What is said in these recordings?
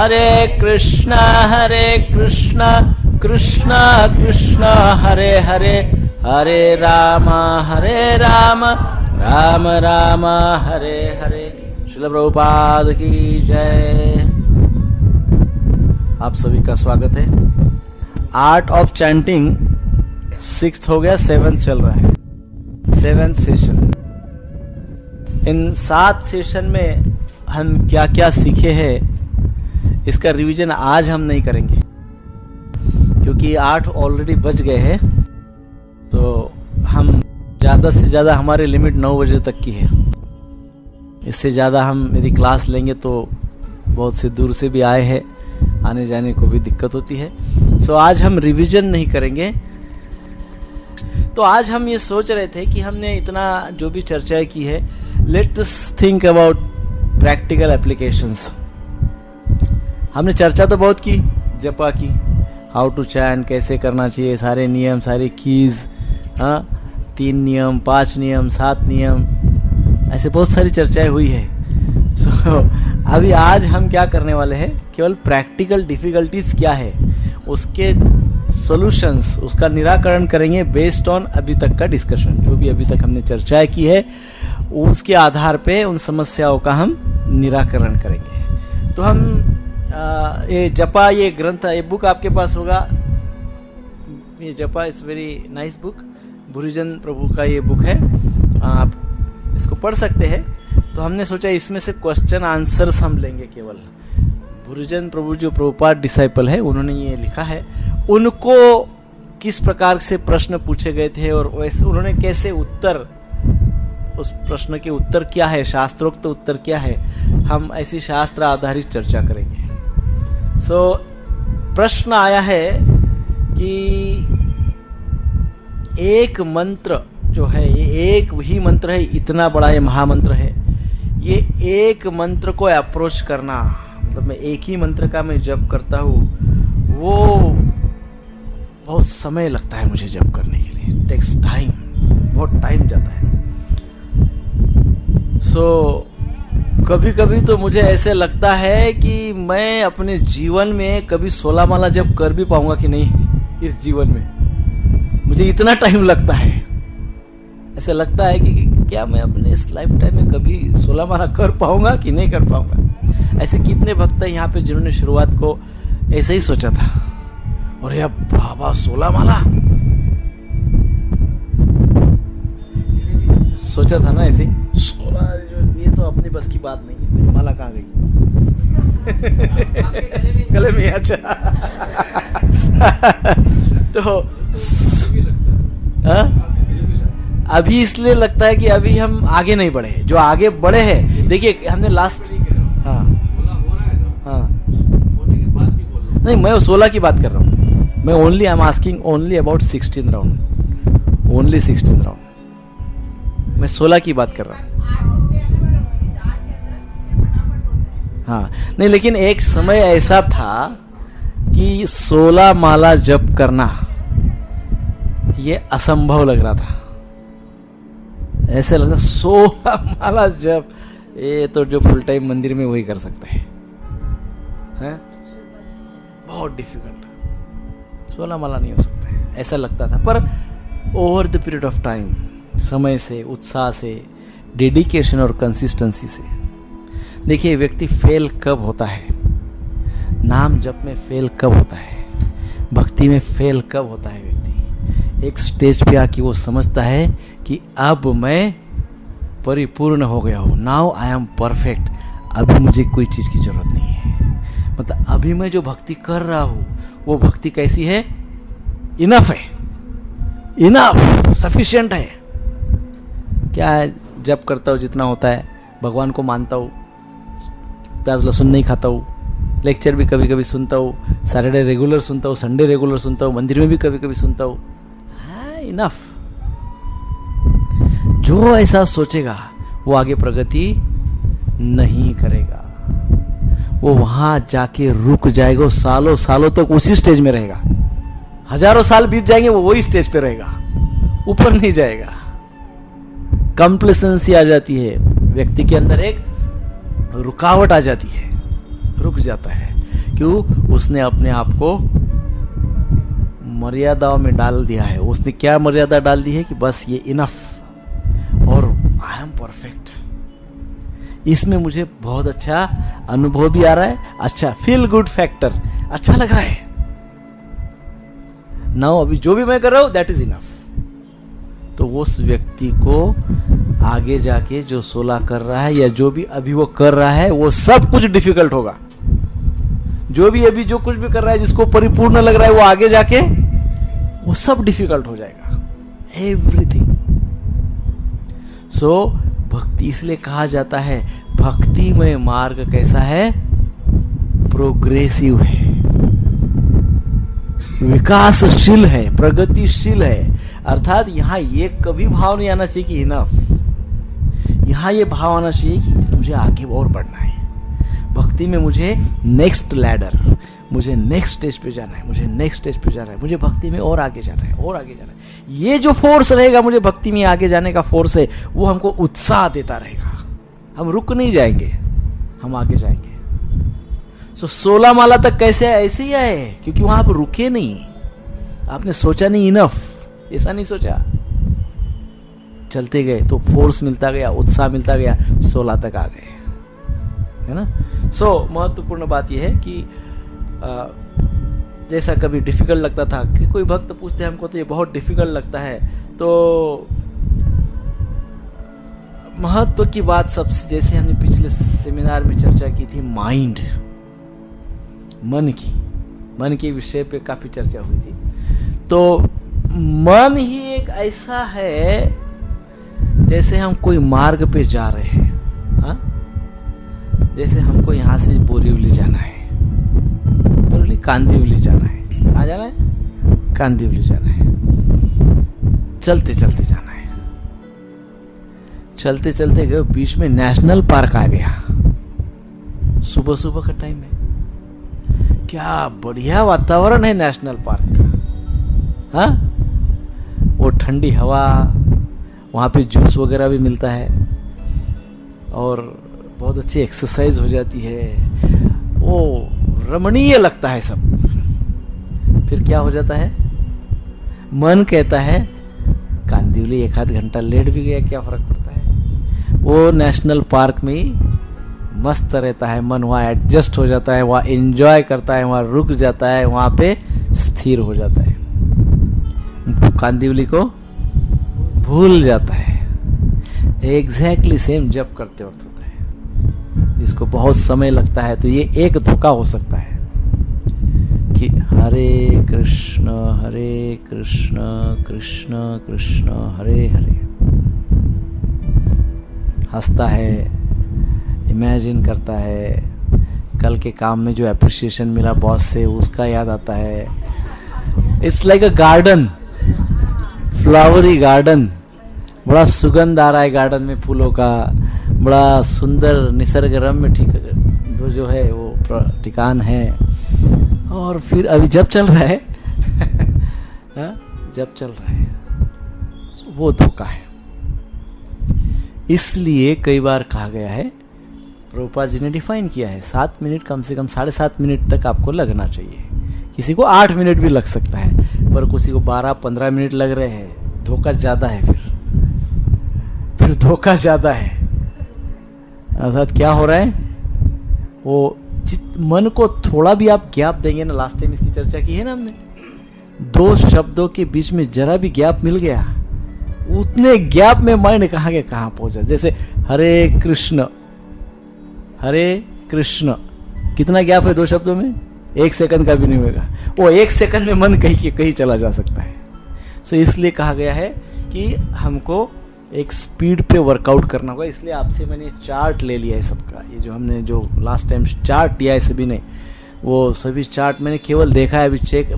हरे कृष्णा कृष्णा कृष्णा हरे हरे, हरे राम राम राम हरे हरे। श्रील प्रभुपाद की जय। आप सभी का स्वागत है। आर्ट ऑफ चैंटिंग 6th हो गया, 7th चल रहा है, 7th सेशन। इन 7 सेशन में हम क्या क्या सीखे हैं इसका रिवीजन आज हम नहीं करेंगे, क्योंकि 8 ऑलरेडी बज गए हैं। तो हम ज़्यादा से ज़्यादा, हमारी लिमिट 9 बजे तक की है। इससे ज़्यादा हम यदि क्लास लेंगे तो बहुत से दूर से भी आए हैं, आने जाने को भी दिक्कत होती है। सो आज हम रिवीजन नहीं करेंगे। तो आज हम ये सोच रहे थे कि हमने इतना जो भी चर्चा की है, let's think about practical applications. हमने चर्चा तो बहुत की, जपा की, हाउ टू चैंट, कैसे करना चाहिए, सारे नियम, सारी कीज, हाँ, 3 नियम, 5 नियम, 7 नियम, ऐसे बहुत सारी चर्चाएं हुई है। सो अभी आज हम क्या करने वाले हैं, केवल प्रैक्टिकल डिफिकल्टीज क्या है उसके सॉल्यूशंस, उसका निराकरण करेंगे बेस्ड ऑन अभी तक का डिस्कशन। जो भी अभी तक हमने चर्चा की है उसके आधार पे उन समस्याओं का हम निराकरण करेंगे। तो हम ये जपा, ये ग्रंथ, ये बुक आपके पास होगा। ये जपा इज वेरी नाइस बुक, भुरिजन प्रभु का ये बुक है, आप इसको पढ़ सकते हैं। तो हमने सोचा इसमें से क्वेश्चन आंसर्स हम लेंगे केवल। भुरिजन प्रभु जो प्रभुपाद डिसाइपल है, उन्होंने ये लिखा है, उनको किस प्रकार से प्रश्न पूछे गए थे और वैसे उन्होंने कैसे उत्तर, उस प्रश्न के उत्तर क्या है, शास्त्रोक्त उत्तर क्या है, हम ऐसी शास्त्र आधारित चर्चा करेंगे। सो प्रश्न आया है कि एक मंत्र जो है, ये एक ही मंत्र है, इतना बड़ा ये महामंत्र है, ये एक मंत्र को अप्रोच करना, मतलब मैं एक ही मंत्र का मैं जप करता हूँ, वो बहुत समय लगता है मुझे जप करने के लिए, टेक्स टाइम, बहुत टाइम जाता है। सो कभी कभी तो मुझे ऐसे लगता है कि मैं अपने जीवन में कभी 16 माला जप कर भी पाऊंगा कि नहीं। इस जीवन में मुझे इतना टाइम लगता है, ऐसे लगता है कि क्या मैं अपने इस लाइफ टाइम में कभी 16 माला कर पाऊंगा कि नहीं कर पाऊंगा। ऐसे कितने भक्त हैं यहाँ पे जिन्होंने शुरुआत को ऐसे ही सोचा था, और यार बाबा 16 माला सोचा था ना, ऐसे 16, ये तो अपनी बस की बात नहीं है। मेरी माला कहाँ गई? गले में। अच्छा तो अभी इसलिए लगता है कि अभी हम आगे नहीं बढ़े। जो आगे बढ़े हैं, देखिए हमने लास्ट, हाँ हाँ, नहीं मैं 16 की बात कर रहा हूँ। मैं only, I am asking only about 16 round, only 16 round. मैं 16 की बात कर रहा हूँ। हाँ नहीं, लेकिन एक समय ऐसा था कि 16 माला जप करना ये असंभव लग रहा था। ऐसे लगता 16 माला जप, ये तो जो फुल टाइम मंदिर में वही कर सकते हैं, बहुत डिफिकल्ट, 16 माला नहीं हो सकता है, ऐसा लगता था। पर over the period of time, समय से, उत्साह से, डेडिकेशन और कंसिस्टेंसी से, देखिए व्यक्ति फेल कब होता है, नाम जप में फेल कब होता है, भक्ति में फेल कब होता है। व्यक्ति एक स्टेज पे आके वो समझता है कि अब मैं परिपूर्ण हो गया हूँ, नाउ आई एम परफेक्ट, अभी मुझे कोई चीज की जरूरत नहीं है। मतलब अभी मैं जो भक्ति कर रहा हूँ वो भक्ति कैसी है, इनफ है, इनफ सफिशिएंट है। क्या जप करता हूँ जितना होता है, भगवान को मानता हूँ, प्याज लहसुन नहीं खाता हूँ, लेक्चर भी कभी कभी सुनता हूँ, सैटरडे रेगुलर सुनता हूँ, संडे रेगुलर सुनता हूँ, मंदिर में भी कभी कभी सुनता हूँ, इनफ। जो ऐसा सोचेगा वो आगे प्रगति नहीं करेगा, वो वहां जाके रुक जाएगा, सालों सालों तक उसी स्टेज में रहेगा, हजारों साल बीत जाएंगे वो वही स्टेज पे रहेगा, ऊपर नहीं जाएगा। कंप्लेसेंसी आ जाती है व्यक्ति के अंदर, एक रुकावट आ जाती है, रुक जाता है। क्यों? उसने अपने आप को मर्यादाओं में डाल दिया है। उसने क्या मर्यादा डाल दी है कि बस ये इनफ और आई एम परफेक्ट। इसमें मुझे बहुत अच्छा अनुभव भी आ रहा है, अच्छा फील गुड फैक्टर, अच्छा लग रहा है ना, अभी जो भी मैं कर रहा हूं दैट इज इनफ। तो उस व्यक्ति को आगे जाके जो 16 कर रहा है या जो भी अभी वो कर रहा है वो सब कुछ डिफिकल्ट होगा। जो भी अभी जो कुछ भी कर रहा है जिसको परिपूर्ण लग रहा है वो आगे जाके वो सब डिफिकल्ट हो जाएगा, एवरीथिंग। सो भक्ति इसलिए कहा जाता है, भक्ति में मार्ग कैसा है? प्रोग्रेसिव है, विकासशील है, प्रगतिशील है। अर्थात यहां ये कभी भाव नहीं आना चाहिए कि इनफ। यहां ये भाव आना चाहिए कि मुझे आगे और बढ़ना है। भक्ति में मुझे नेक्स्ट लैडर, मुझे नेक्स्ट स्टेज पे जाना है, मुझे नेक्स्ट स्टेज पे जाना है, मुझे भक्ति में और आगे जाना है, और आगे जाना है। ये जो फोर्स रहेगा मुझे भक्ति में आगे जाने का फोर्स है, वो हमको उत्साह देता रहेगा। हम रुक नहीं जाएंगे, हम आगे जाएंगे। सो 16 माला तक कैसे ऐसे ही आए? क्योंकि वहां आप रुके नहीं, आपने सोचा नहीं इनफ, ऐसा नहीं सोचा, चलते गए तो फोर्स मिलता गया, उत्साह मिलता गया, 16 तक आ गए, है ना। सो महत्वपूर्ण बात यह है कि जैसा कभी डिफिकल्ट लगता था कि कोई भक्त पूछते हैं हमको तो ये बहुत डिफिकल्ट लगता है, तो महत्व की बात सबसे, जैसे हमने पिछले सेमिनार में चर्चा की थी, माइंड, मन के विषय पे काफी चर्चा हुई थी। तो मन ही एक ऐसा है जैसे हम कोई मार्ग पे जा रहे हैं, हाँ? जैसे हमको यहां से बोरीवली जाना है, बोरीवली कांदिवली जाना है, कहाँ जाना है? कांदिवली जाना है। चलते चलते जाना है, चलते चलते गए, बीच में नेशनल पार्क आ गया, सुबह सुबह का टाइम है, क्या बढ़िया वातावरण है नेशनल पार्क का, हाँ? वो ठंडी हवा, वहाँ पे जूस वगैरह भी मिलता है और बहुत अच्छी एक्सरसाइज हो जाती है, वो रमणीय लगता है सब। फिर क्या हो जाता है? मन कहता है कांदिवली 1-8 घंटा लेट भी गया, क्या फर्क पड़ता है? वो नेशनल पार्क में ही मस्त रहता है मन, वहाँ एडजस्ट हो जाता है, वहाँ एंजॉय करता है, वहाँ रुक जाता है, वहाँ पे स्थिर हो जाता है, कांदिवली को भूल जाता है। एग्जैक्टली सेम जब करते वक्त होता है, जिसको बहुत समय लगता है, तो ये एक धोखा हो सकता है कि हरे कृष्ण कृष्ण कृष्ण हरे हरे, हंसता है, इमेजिन करता है, कल के काम में जो एप्रिसिएशन मिला बॉस से उसका याद आता है। It's like a garden, flowery garden, बड़ा सुगंध आ रहा है गार्डन में फूलों का, बड़ा सुंदर निसर्ग रम्य जो है वो ठिकान है। और फिर अभी जब चल रहा है जब चल रहा है वो धोखा है। इसलिए कई बार कहा गया है, प्रभुपाद जी ने डिफाइन किया है, 7 मिनट कम से कम 7.5 मिनट तक आपको लगना चाहिए। किसी को 8 मिनट भी लग सकता है, पर किसी को 12-15 मिनट लग रहे हैं, धोखा ज्यादा है। फिर धोखा ज्यादा है। अर्थात क्या हो रहा है, वो मन को थोड़ा भी आप गैप देंगे ना, लास्ट टाइम इसकी चर्चा की है ना हमने, 2 शब्दों के बीच में जरा भी गैप मिल गया, उतने गैप में माइंड कहाँ के कहाँ पहुंचा। जैसे हरे कृष्ण, कितना गैप है 2 शब्दों में? 1 सेकंड का भी नहीं होगा। वो 1 सेकंड में मन कहीं चला जा सकता है। सो इसलिए कहा गया है कि हमको एक स्पीड पे वर्कआउट करना होगा। इसलिए आपसे मैंने चार्ट ले लिया है सबका, ये जो हमने जो लास्ट टाइम चार्ट दिया है सभी ने, वो सभी चार्ट मैंने केवल देखा है, अभी चेक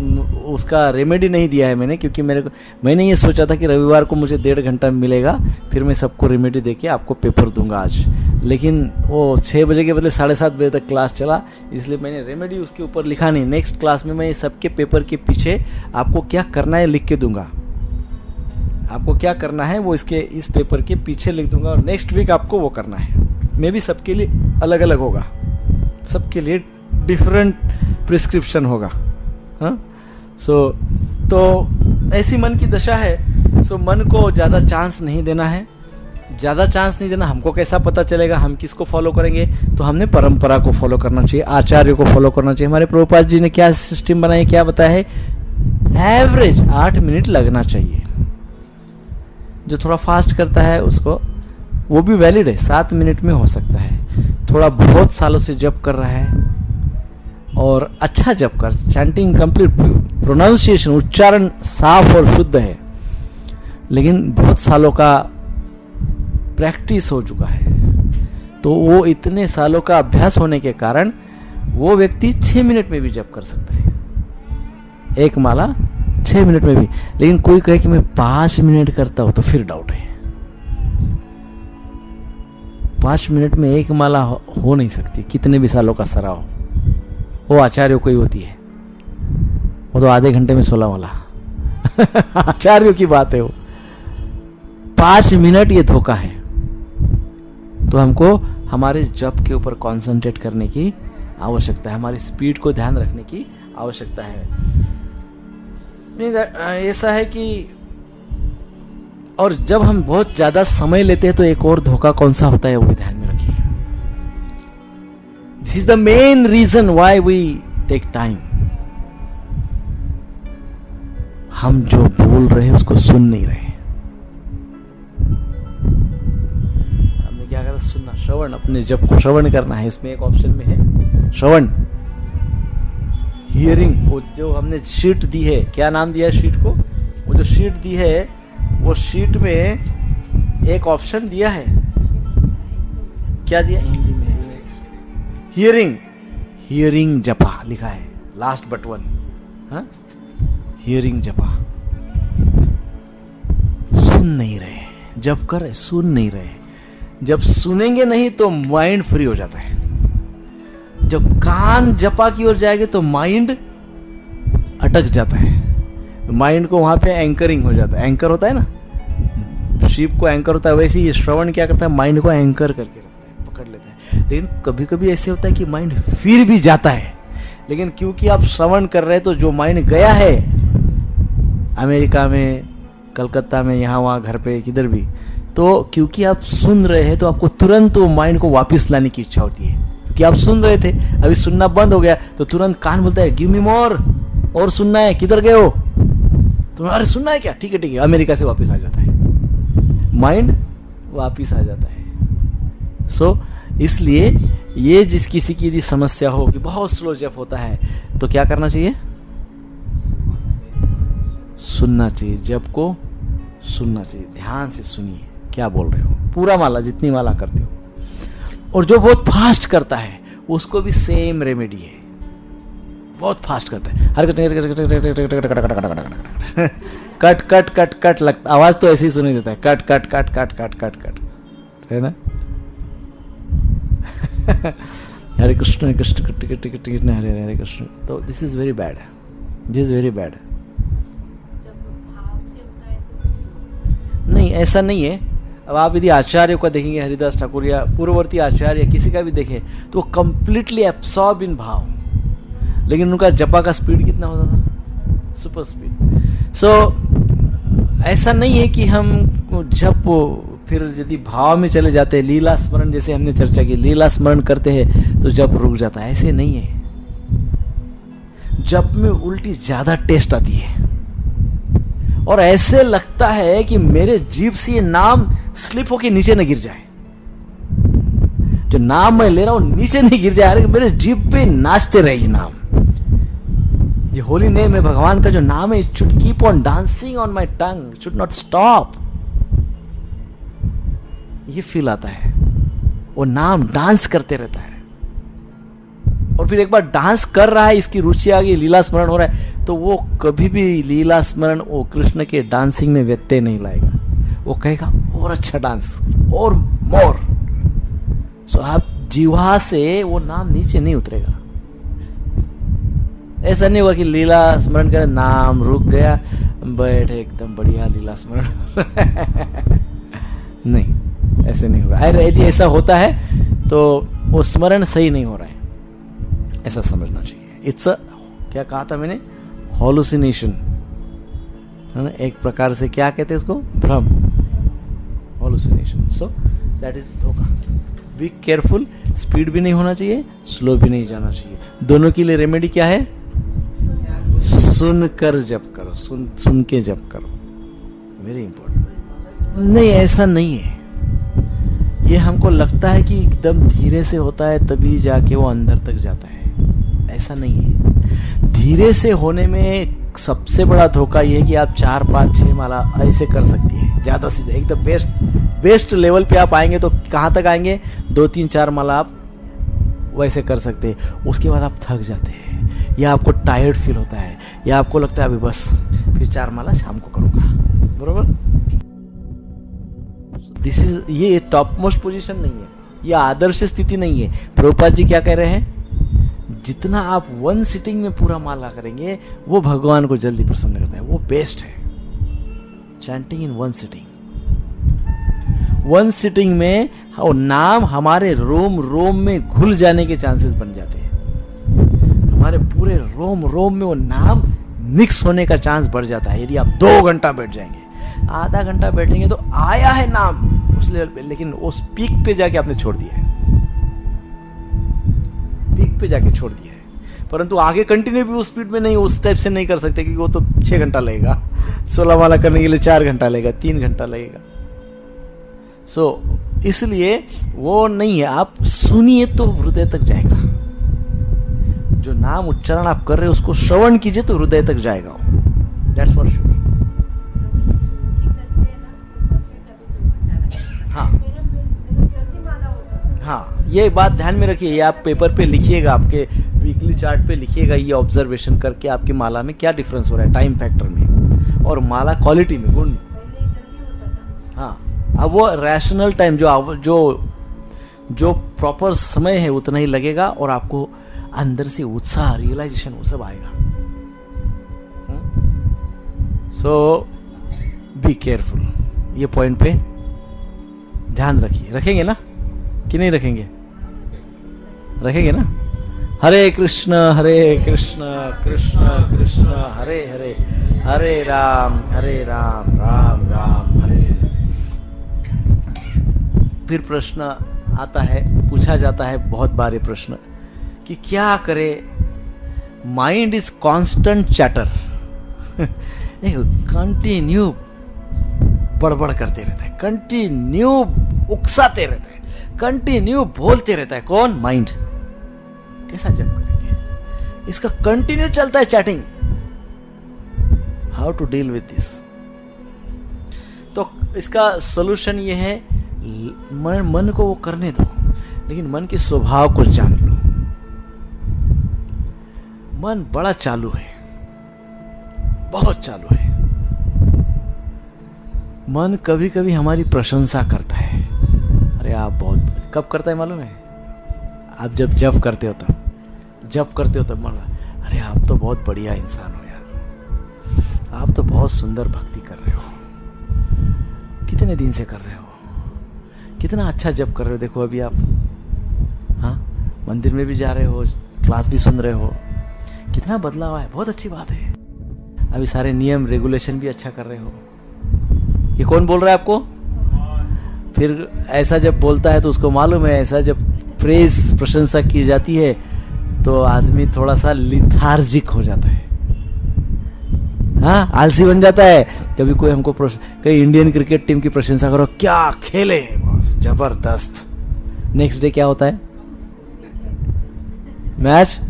उसका रेमेडी नहीं दिया है मैंने, क्योंकि मैंने ये सोचा था कि रविवार को मुझे 1.5 घंटा मिलेगा, फिर मैं सबको रेमेडी देके आपको पेपर दूंगा आज। लेकिन वो 6 बजे के बदले 7:30 बजे तक क्लास चला, इसलिए मैंने रेमेडी उसके ऊपर लिखा नहीं। नेक्स्ट क्लास में मैं सबके पेपर के पीछे आपको क्या करना है लिख के दूंगा, आपको क्या करना है वो इस पेपर के पीछे लिख दूंगा, और नेक्स्ट वीक आपको वो करना है। मे भी सबके लिए अलग अलग होगा, सबके लिए डिफरेंट प्रिस्क्रिप्शन होगा। हाँ, तो ऐसी मन की दशा है। सो मन को ज़्यादा चांस नहीं देना है, ज़्यादा चांस नहीं देना। हमको कैसा पता चलेगा हम किसको फॉलो करेंगे? तो हमने परंपरा को फॉलो करना चाहिए, आचार्यों को फॉलो करना चाहिए। हमारे प्रभुपाद जी ने क्या सिस्टम बनाई, क्या बताया है? एवरेज 8 मिनट लगना चाहिए। जो थोड़ा फास्ट करता है उसको, वो भी वैलिड है, 7 मिनट में हो सकता है। थोड़ा बहुत सालों से जप कर रहा है और अच्छा जप कर, चैंटिंग कंप्लीट, प्रोनाउंसिएशन, उच्चारण साफ और शुद्ध है, लेकिन बहुत सालों का प्रैक्टिस हो चुका है, तो वो इतने सालों का अभ्यास होने के कारण वो व्यक्ति 6 मिनट में भी जप कर सकता है, एक माला 6 मिनट में भी। लेकिन कोई कहे कि मैं 5 मिनट करता हूं, तो फिर डाउट है। 5 मिनट में एक माला हो नहीं सकती, कितने भी सालों का सराव हो। वो आचार्यों को ही होती है, वो तो आधे घंटे में 16 माला आचार्यों की बात है वो। 5 मिनट ये धोखा है। तो हमको हमारे जप के ऊपर कंसंट्रेट करने की आवश्यकता है, हमारी स्पीड को ध्यान रखने की आवश्यकता है। ऐसा है कि, और जब हम बहुत ज्यादा समय लेते हैं तो एक और धोखा कौन सा होता है वो भी ध्यान में रखिए। This is the main reason why we take time. हम जो बोल रहे हैं उसको सुन नहीं रहे। हमने क्या करा? सुनना, श्रवण, अपने जप को श्रवण करना है। इसमें एक ऑप्शन में है श्रवण, हियरिंग। वो जो हमने शीट दी है, क्या नाम दिया है शीट को? वो जो शीट दी है, वो शीट में एक ऑप्शन दिया है, क्या दिया हिंदी में? हियरिंग, हियरिंग जपा लिखा है, लास्ट बट वन। हाँ, हियरिंग जपा। सुन नहीं रहे, जप कर रहे, सुन नहीं रहे। जब सुनेंगे नहीं तो माइंड फ्री हो जाता है। जब कान जपा की ओर जाएंगे तो माइंड अटक जाता है, माइंड को वहां पे एंकरिंग हो जाता है। एंकर होता है ना, शिप को एंकर होता है, वैसे ही श्रवण क्या करता है? माइंड को एंकर करके रखता है, पकड़ लेता है। लेकिन कभी कभी ऐसे होता है कि माइंड फिर भी जाता है, लेकिन क्योंकि आप श्रवण कर रहे हैं तो जो माइंड गया है अमेरिका में, कलकत्ता में, यहाँ वहाँ, घर पे, किधर भी, तो क्योंकि आप सुन रहे हैं तो आपको तुरंत वो माइंड को वापस लाने की इच्छा होती है। क्योंकि आप सुन रहे थे, अभी सुनना बंद हो गया तो तुरंत कान बोलता है गिव मी मोर, और सुनना है, किधर गए हो? तो अरे सुनना है क्या? ठीक है ठीक है, अमेरिका से वापस आ जाता है, माइंड वापस आ जाता है। सो इसलिए ये जिस किसी की यदि समस्या हो कि बहुत स्लो जप होता है, तो क्या करना चाहिए? सुनना चाहिए, जप को सुनना चाहिए। ध्यान से सुनिए क्या बोल रहे हो, पूरा माला, जितनी माला करते हो। और जो बहुत फास्ट करता है उसको भी सेम रेमेडी है। बहुत फास्ट करता है, हर कट कट कट कट लगता, आवाज तो ऐसे ही सुनाई देता है, cut cut cut cut cut cut cut, है ना? हरे कृष्ण कृष्ण कृष्ण हरे हरे कृष्ण। तो this is very bad, this is very bad. नहीं, ऐसा नहीं है। अब आप यदि आचार्य को देखेंगे, हरिदास ठाकुर या पूर्ववर्ती आचार्य, किसी का भी देखें, तो वो कंप्लीटली एब्सॉर्ब इन भाव, लेकिन उनका जपा का स्पीड कितना होता था? Super speed. सो ऐसा नहीं है कि हम जप फिर यदि भाव में चले जाते हैं, लीला स्मरण जैसे हमने चर्चा की, लीला स्मरण करते हैं तो जप रुक जाता है, ऐसे नहीं है। जप में उल्टी ज्यादा टेस्ट आती है और ऐसे लगता है कि मेरे जीभ से ये नाम स्लिप होके नीचे न गिर जाए। जो नाम मैं ले रहा हूं नीचे नहीं गिर जाए, अरे मेरे जीभ पे नाचते रहेगी नाम। जो होली नेम है, भगवान का जो नाम है, it should keep on dancing on my tongue, should not stop. ये फील आता है, वो नाम डांस करते रहता है। और फिर एक बार डांस कर रहा है, इसकी रुचि आ गई, लीला स्मरण हो रहा है, तो वो कभी भी लीला स्मरण वो कृष्ण के डांसिंग में व्यत्यय नहीं लाएगा। वो कहेगा और अच्छा डांस, और मोर। सो आप जीवा से वो नाम नीचे नहीं उतरेगा। ऐसा नहीं हुआ कि लीला स्मरण करे, नाम रुक गया, बैठे एकदम बढ़िया लीला स्मरण नहीं, ऐसे नहीं होगा। अरे यदि ऐसा होता है तो वो स्मरण सही नहीं हो रहा है। ऐसा समझना चाहिए। इट्स अ, क्या कहा था मैंने, हॉलुसिनेशन, है ना, एक प्रकार से क्या कहते हैं इसको, भ्रम, हॉलुसिनेशन। सो दैट इज धोखा। बी केयरफुल, स्पीड भी नहीं होना चाहिए, स्लो भी नहीं जाना चाहिए। दोनों के लिए रेमेडी क्या है, सुन कर जप करो, सुन के जप करो, वेरी इंपॉर्टेंट। नहीं, ऐसा नहीं है, ये हमको लगता है कि एकदम धीरे से होता है तभी जाके वो अंदर तक जाता है, ऐसा नहीं है। धीरे से होने में सबसे बड़ा धोखा ये है कि आप 4, 5, 6 माला ऐसे कर सकती है, ज्यादा से एकदम बेस्ट लेवल पे आप आएंगे तो कहाँ तक आएंगे, 2, 3, 4 माला आप वैसे कर सकते हैं। उसके बाद आप थक जाते हैं, या आपको टायर्ड फील होता है, या आपको लगता है अभी बस, फिर 4 माला शाम को करूंगा, बरोबर। दिस इज, ये टॉप मोस्ट पोजीशन नहीं है, ये आदर्श स्थिति नहीं है। प्रभुपाद जी क्या कह रहे हैं, जितना आप 1 सिटिंग में पूरा माला करेंगे वो भगवान को जल्दी प्रसन्न करता है, वो बेस्ट है। चैंटिंग इन 1 सिटिंग, 1 सिटिंग में वो नाम हमारे रोम में घुल जाने के चांसेस बन जाते हैं, हमारे पूरे रोम में वो नाम मिक्स होने का चांस बढ़ जाता है। यदि आप 2 घंटा बैठ जाएंगे, आधा घंटा बैठेंगे तो आया है नाम उस लेवल पे, लेकिन उस पीक पे जाके आपने छोड़ दिया है, पीक पे जाके छोड़ दिया है। परंतु आगे कंटिन्यू भी उस स्पीड में नहीं, उस टाइप से नहीं कर सकते, क्योंकि वो तो 6 घंटा लगेगा, 16 माला करने के लिए 4 घंटा लगेगा, 3 घंटा लगेगा। सो इसलिए वो नहीं है, आप सुनिए तो हृदय तक जाएगा। जो नाम उच्चारण आप कर रहे हो उसको श्रवण कीजिए तो हृदय तक जाएगा, दैट्स फॉर श्योर। हाँ, ये बात ध्यान में रखिए, ये आप पेपर पे लिखिएगा, आपके वीकली चार्ट पे लिखिएगा, ये ऑब्जर्वेशन करके आपकी माला में क्या डिफरेंस हो रहा है टाइम फैक्टर में और माला क्वालिटी में, गुण। हाँ, अब वो रैशनल टाइम जो प्रॉपर समय है उतना ही लगेगा और आपको अंदर से उत्साह, रियलाइजेशन, वो सब आएगा। सो बी केयरफुल, ये पॉइंट पे ध्यान रखिए। रखेंगे ना कि नहीं रखेंगे, रखेंगे ना। हरे कृष्ण कृष्ण कृष्ण हरे हरे, हरे राम राम राम हरे हरे। फिर प्रश्न आता है, पूछा जाता है बहुत बार ये प्रश्न कि क्या करे, mind is constant chatter, continue बड़बड़ करते रहता है, कंटिन्यू उकसाते रहता है, कंटिन्यू बोलते रहता है। कौन? माइंड। कैसा जप करेंगे? इसका कंटिन्यू चलता है chatting. How to deal with this? तो इसका सोल्यूशन ये है, मन को वो करने दो, लेकिन मन के स्वभाव को जान लो। मन बड़ा चालू है, बहुत चालू है। मन कभी कभी हमारी प्रशंसा करता है, अरे आप बहुत, कब करता है मालूम है? आप जब जप करते हो तब मन, अरे आप तो बहुत बढ़िया इंसान हो यार, आप तो बहुत सुंदर भक्ति कर रहे हो, कितने दिन से कर रहे हो, कितना अच्छा जप कर रहे हो, देखो अभी आप, हाँ, मंदिर में भी जा रहे हो, क्लास भी सुन रहे हो, कितना बदलाव है, बहुत अच्छी बात है। अभी सारे नियम रेगुलेशन भी अच्छा कर रहे हो। ये कौन बोल रहा है आपको? फिर ऐसा जब बोलता है तो उसको मालूम है, ऐसा जब प्रेज, प्रशंसा की जाती है तो आदमी थोड़ा सा लिथार्जिक हो जाता है, हाँ, आलसी बन जाता है। कभी कोई हमको कहीं इंडियन क्रिकेट टीम की प्रशंसा करो, क्या खेले बस, जबरदस्त, नेक्स्ट डे क्या होता है? मैच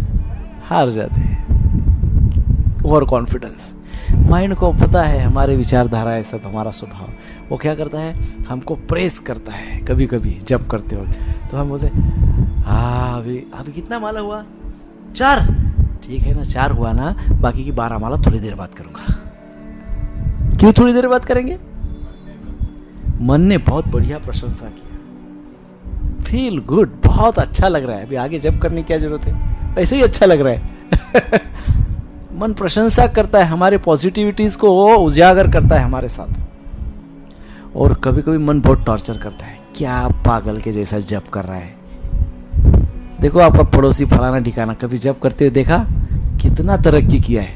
हार जाते हैं। Over confidence. माइंड को पता है हमारे विचारधारा है, सब हमारा स्वभाव, वो क्या करता है, हमको प्रेस करता है। कभी कभी जब करते हो तो हम बोलते हाँ, अभी कितना माला हुआ? 4, ठीक है ना, 4 हुआ ना, बाकी की 12 माला थोड़ी देर बाद करूंगा। क्यों थोड़ी देर बाद करेंगे? मन ने बहुत बढ़िया प्रशंसा किया, फील गुड, बहुत अच्छा लग रहा है, अभी आगे जब करने की क्या जरूरत है, ऐसे ही अच्छा लग रहा है। मन प्रशंसा करता है, हमारे पॉजिटिविटीज को वो उजागर करता है हमारे साथ। और कभी कभी मन बहुत टॉर्चर करता है, क्या पागल के जैसा जप कर रहा है, देखो आपका पड़ोसी फलाना ठिकाना कभी जप करते हुए देखा? कितना तरक्की किया है।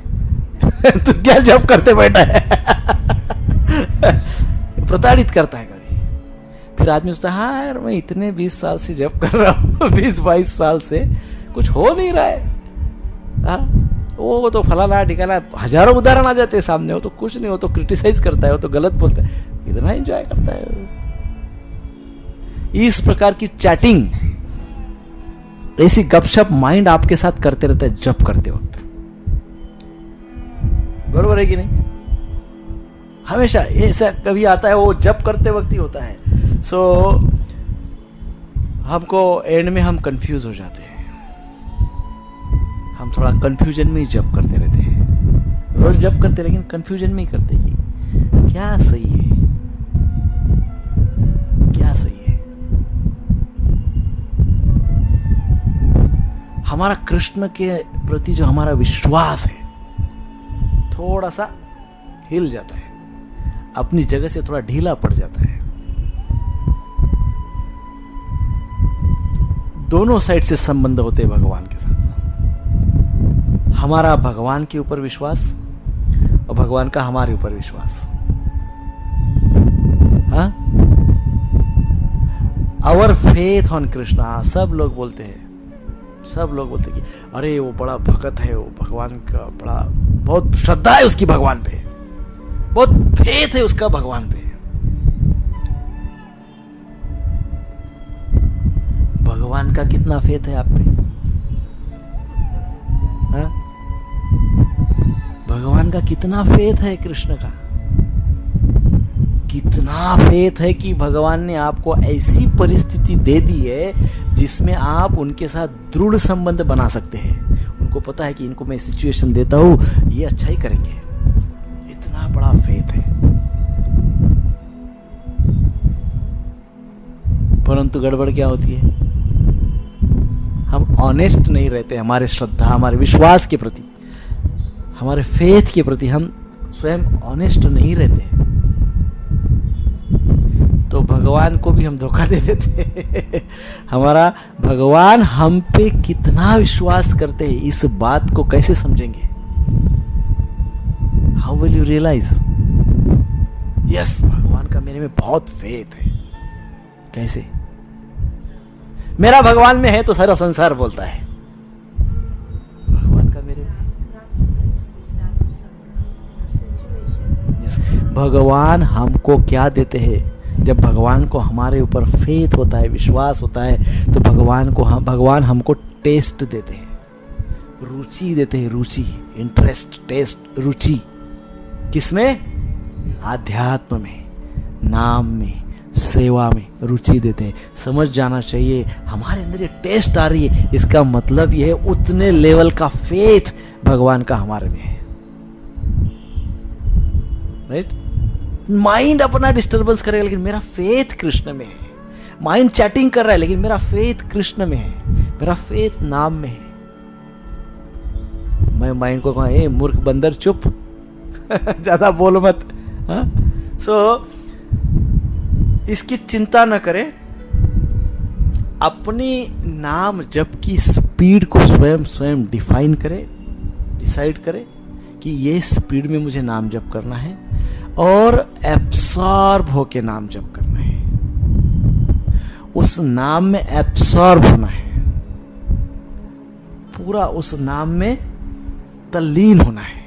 तू क्या जप करते बैठा है? प्रताड़ित करता है कभी। फिर आदमी सोचता है हाँ यार मैं इतने 20 साल से जप कर रहा हूँ, 20-22 साल से कुछ हो नहीं रहा है। हाँ वो तो फलाना ठिकाना, हजारों उदाहरण आ जाते हैं सामने। हो तो कुछ नहीं, हो तो क्रिटिसाइज करता है, हो तो गलत बोलता है, इतना एंजॉय करता है। इस प्रकार की चैटिंग, ऐसी गपशप माइंड आपके साथ करते रहता है जप करते वक्त। बरोबर है कि नहीं? हमेशा ऐसा कभी आता है, वो जप करते वक्त ही होता है। सो हमको एंड में हम कंफ्यूज हो जाते हैं। हम थोड़ा कंफ्यूजन में ही जप करते रहते हैं। रोज जप करते लेकिन कंफ्यूजन में ही करते कि क्या सही है, क्या सही है। हमारा कृष्ण के प्रति जो हमारा विश्वास है थोड़ा सा हिल जाता है, अपनी जगह से थोड़ा ढीला पड़ जाता है। दोनों साइड से संबंध होते हैं भगवान के साथ। हमारा भगवान के ऊपर विश्वास और भगवान का हमारे ऊपर विश्वास। हाँ, आवर फेथ ऑन कृष्णा। सब लोग बोलते हैं कि अरे वो बड़ा भक्त है, वो भगवान का बड़ा बहुत श्रद्धा है उसकी भगवान पे, बहुत फेथ है उसका भगवान पे। भगवान का कितना फेथ है आप पे? हाँ? भगवान का कितना फेथ है कृष्ण का? कितना फेथ है कि भगवान ने आपको ऐसी परिस्थिति दे दी है जिसमें आप उनके साथ दृढ़ संबंध बना सकते हैं। उनको पता है कि इनको मैं सिचुएशन देता हूं, ये अच्छा ही करेंगे। इतना बड़ा फेथ है। परंतु गड़बड़ क्या होती है? हम ऑनेस्ट नहीं रहते। हमारे श्रद्धा, हमारे विश्वास के प्रति, हमारे फेथ के प्रति हम स्वयं ऑनेस्ट नहीं रहते, तो भगवान को भी हम धोखा दे देते। हमारा भगवान हम पे कितना विश्वास करते हैं, इस बात को कैसे समझेंगे? How will you realize? Yes, भगवान का मेरे में बहुत फेथ है। कैसे? मेरा भगवान में है तो सारा संसार बोलता है भगवान का मेरे में। भगवान हमको क्या देते हैं? जब भगवान को हमारे ऊपर फेथ होता है, विश्वास होता है, तो भगवान हमको टेस्ट देते हैं, रुचि देते हैं। रुचि, इंटरेस्ट, टेस्ट, रुचि किसमें? आध्यात्म में, नाम में, सेवा में रुचि देते हैं। समझ जाना चाहिए हमारे अंदर ये टेस्ट आ रही है, इसका मतलब ये है उतने लेवल का फेथ भगवान का हमारे में है। राइट? माइंड अपना डिस्टर्बेंस करेगा लेकिन मेरा फेथ कृष्ण में है। माइंड चैटिंग कर रहा है लेकिन मेरा फेथ कृष्ण में है, मेरा फेथ नाम में है। मैं माइंड को कहूं ए मूर्ख बंदर चुप, ज्यादा बोलो मत। सो इसकी चिंता न करें, अपनी नाम जप की स्पीड को स्वयं डिफाइन करें, डिसाइड करें कि ये स्पीड में मुझे नाम जप करना है और एब्सॉर्ब होके नाम जप करना है। उस नाम में एब्सॉर्ब होना है, पूरा उस नाम में तल्लीन होना है।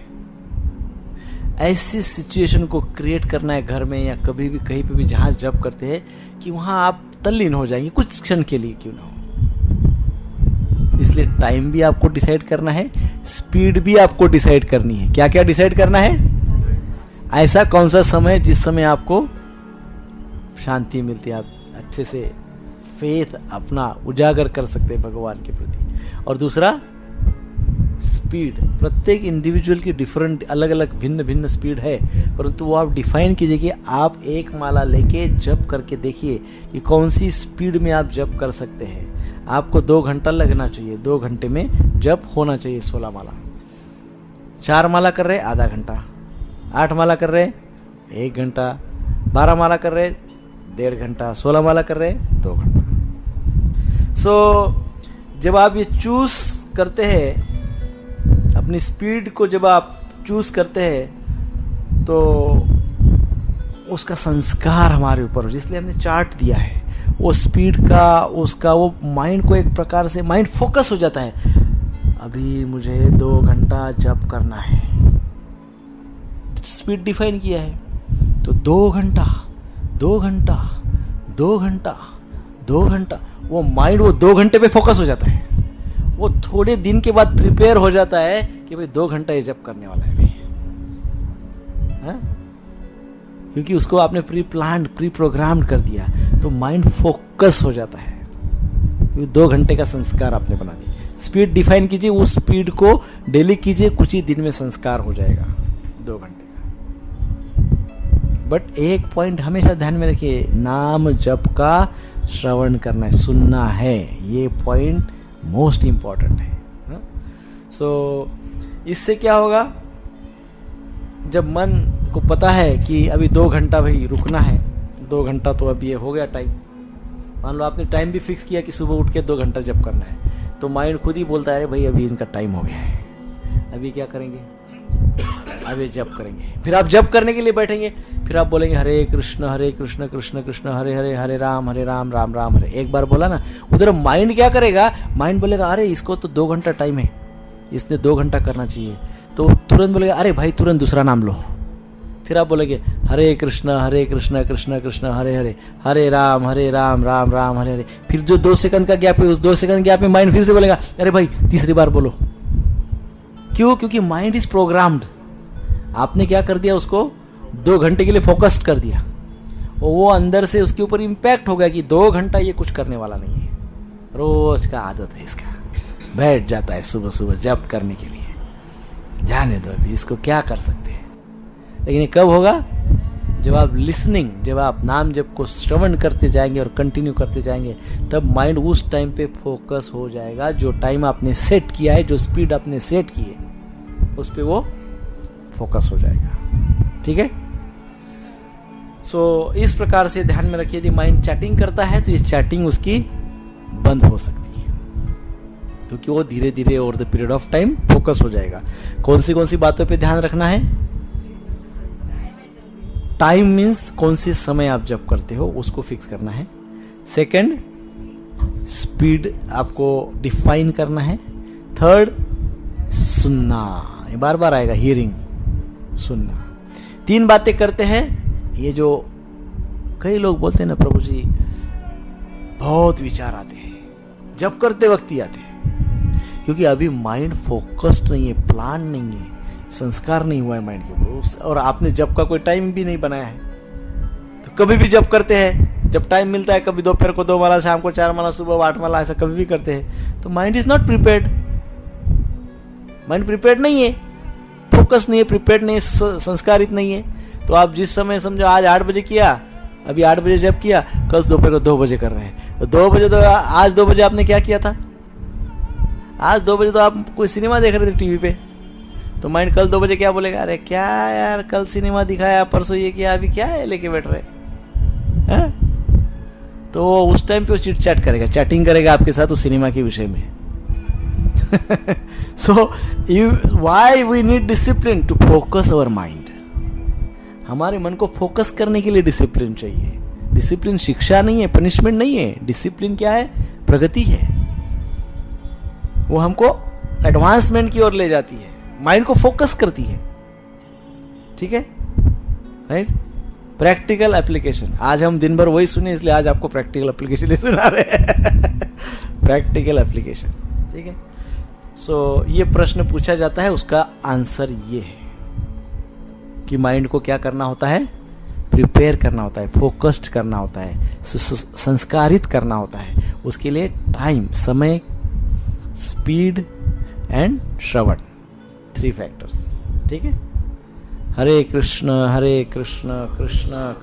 ऐसी सिचुएशन को क्रिएट करना है घर में या कभी भी कहीं पे भी जहां जप करते हैं कि वहां आप तल्लीन हो जाएंगे कुछ क्षण के लिए क्यों ना हो। इसलिए टाइम भी आपको डिसाइड करना है, स्पीड भी आपको डिसाइड करनी है। क्या क्या डिसाइड करना है? ऐसा कौन सा समय जिस समय आपको शांति मिलती है, आप अच्छे से फेथ अपना उजागर कर सकते हैं भगवान के प्रति। और दूसरा स्पीड, प्रत्येक इंडिविजुअल की डिफरेंट, अलग अलग भिन्न भिन्न स्पीड है, परंतु वो आप डिफाइन कीजिए कि आप एक माला लेके जप करके देखिए कि कौन सी स्पीड में आप जप कर सकते हैं। आपको 2 घंटा लगना चाहिए, 2 घंटे में जप होना चाहिए 16 माला। 4 माला कर रहे आधा घंटा, 8 माला कर रहे 1 घंटा, 12 माला कर रहे 1.5 घंटा, 16 माला कर रहे 2 घंटा। सो जब आप ये चूज करते हैं, अपनी स्पीड को जब आप चूज करते हैं, तो उसका संस्कार हमारे ऊपर हो, जिसलिए हमने चार्ट दिया है। वो स्पीड का, उसका वो माइंड को एक प्रकार से माइंड फोकस हो जाता है। अभी मुझे 2 घंटा जप करना है, स्पीड डिफाइन किया है, तो 2 घंटा 2 घंटा 2 घंटा 2 घंटा, वो माइंड वो 2 घंटे पे फोकस हो जाता है। वो थोड़े दिन के बाद प्रिपेयर हो जाता है कि भाई 2 घंटा ये जप करने वाला है अभी, हाँ? क्योंकि उसको आपने प्री प्लान्ड, प्री प्रोग्राम्ड कर दिया, तो माइंड फोकस हो जाता है। 2 घंटे का संस्कार आपने बना दिया। स्पीड डिफाइन कीजिए, उस स्पीड को डेली कीजिए, कुछ ही दिन में संस्कार हो जाएगा 2 घंटे का। बट एक पॉइंट हमेशा ध्यान में रखिए, नाम जप का श्रवण करना है, सुनना है, ये पॉइंट मोस्ट इंपॉर्टेंट है। सो इससे क्या होगा, जब मन को पता है कि अभी 2 घंटा भाई रुकना है, 2 घंटा तो अभी ये हो गया टाइम, मान लो आपने टाइम भी फिक्स किया कि सुबह उठ के 2 घंटा जप करना है, तो माइंड खुद ही बोलता है अरे भाई अभी इनका टाइम हो गया है, अभी क्या करेंगे, अभी जप करेंगे। फिर आप जप करने के लिए बैठेंगे, फिर आप बोलेंगे हरे कृष्ण कृष्ण कृष्ण हरे हरे, हरे राम राम राम हरे। एक बार बोला ना, उधर माइंड क्या करेगा, माइंड बोलेगा अरे इसको तो 2 घंटा टाइम है, इसने 2 घंटा करना चाहिए, तो तुरंत बोलेगा अरे भाई तुरंत दूसरा नाम लो। फिर आप बोलेंगे हरे कृष्ण कृष्ण कृष्ण हरे हरे, हरे राम राम राम हरे हरे। फिर जो 2 सेकंड का गैप है, उस 2 सेकंड गैप में माइंड फिर से बोलेगा अरे भाई तीसरी बार बोलो। क्यों? क्योंकि माइंड इज प्रोग्राम्ड। आपने क्या कर दिया, उसको 2 घंटे के लिए फोकस्ड कर दिया, और वो अंदर से उसके ऊपर इम्पैक्ट हो गया कि 2 घंटा ये कुछ करने वाला नहीं है। रोज का आदत है इसका, बैठ जाता है सुबह सुबह जप करने के लिए, जाने दो अभी इसको, क्या कर सकते हैं। लेकिन ये कब होगा, जब आप लिसनिंग, जब आप नाम जप को श्रवण करते जाएंगे और कंटिन्यू करते जाएंगे, तब माइंड उस टाइम पे फोकस हो जाएगा। जो टाइम आपने सेट किया है, जो स्पीड आपने सेट की है, उस पे वो फोकस हो जाएगा। ठीक है। सो इस प्रकार से ध्यान में रखिए, यदि माइंड चैटिंग करता है तो ये चैटिंग उसकी बंद हो सकती है, क्योंकि वो धीरे धीरे over the period of time focus हो जाएगा। कौन सी बातों पे ध्यान रखना है? टाइम मीन्स कौन सी समय आप जब करते हो उसको फिक्स करना है। सेकंड, स्पीड आपको डिफाइन करना है। थर्ड, सुनना, ये बार बार आएगा, हियरिंग, सुनना। 3 बातें करते हैं। ये जो कई लोग बोलते हैं ना, प्रभु जी बहुत विचार आते हैं, जब करते वक्त ही आते हैं, क्योंकि अभी माइंड फोकस्ड नहीं है, प्लान नहीं है, संस्कार नहीं हुआ है माइंड के ऊपर, और आपने जब का कोई टाइम भी नहीं बनाया है। तो कभी भी जब करते हैं, जब टाइम मिलता है, कभी दोपहर को 2 माला, शाम को 4 माला, सुबह 8 माला, ऐसा कभी भी करते हैं, तो mind is not prepared. Mind prepared नहीं है, फोकस नहीं है, प्रिपेयर्ड नहीं है, संस्कारित नहीं है। तो आप जिस समय समझो आज 8 बजे किया, अभी 8 बजे जब किया, कल दोपहर को 2 बजे कर रहे हैं, तो 2 बजे, तो आज 2 बजे आपने क्या किया था? आज 2 बजे तो आप कोई सिनेमा देख रहे थे टीवी पे, तो माइंड कल 2 बजे क्या बोलेगा? अरे क्या यार, कल सिनेमा दिखाया, परसों ये किया, अभी क्या है लेके बैठ रहे हैं? तो उस टाइम पे वो चिट चैट करेगा, चैटिंग करेगा आपके साथ उस सिनेमा के विषय में। So why we need discipline to focus our mind. हमारे मन को फोकस करने के लिए डिसिप्लिन चाहिए। डिसिप्लिन शिक्षा नहीं है, पनिशमेंट नहीं है। डिसिप्लिन क्या है? प्रगति है। वो हमको एडवांसमेंट की ओर ले जाती है, माइंड को फोकस करती है। ठीक है, राइट। प्रैक्टिकल एप्लीकेशन, आज हम दिन भर वही सुने, इसलिए आज आपको प्रैक्टिकल एप्लीकेशन ही सुना रहे हैं। प्रैक्टिकल एप्लीकेशन, ठीक है। सो ये प्रश्न पूछा जाता है, उसका आंसर ये है कि माइंड को क्या करना होता है? प्रिपेयर करना होता है, फोकस्ड करना होता है, संस्कारित करना होता है। उसके लिए टाइम, समय, स्पीड एंड श्रवण, 3 फैक्टर्स। ठीक है। हरे कृष्ण कृष्ण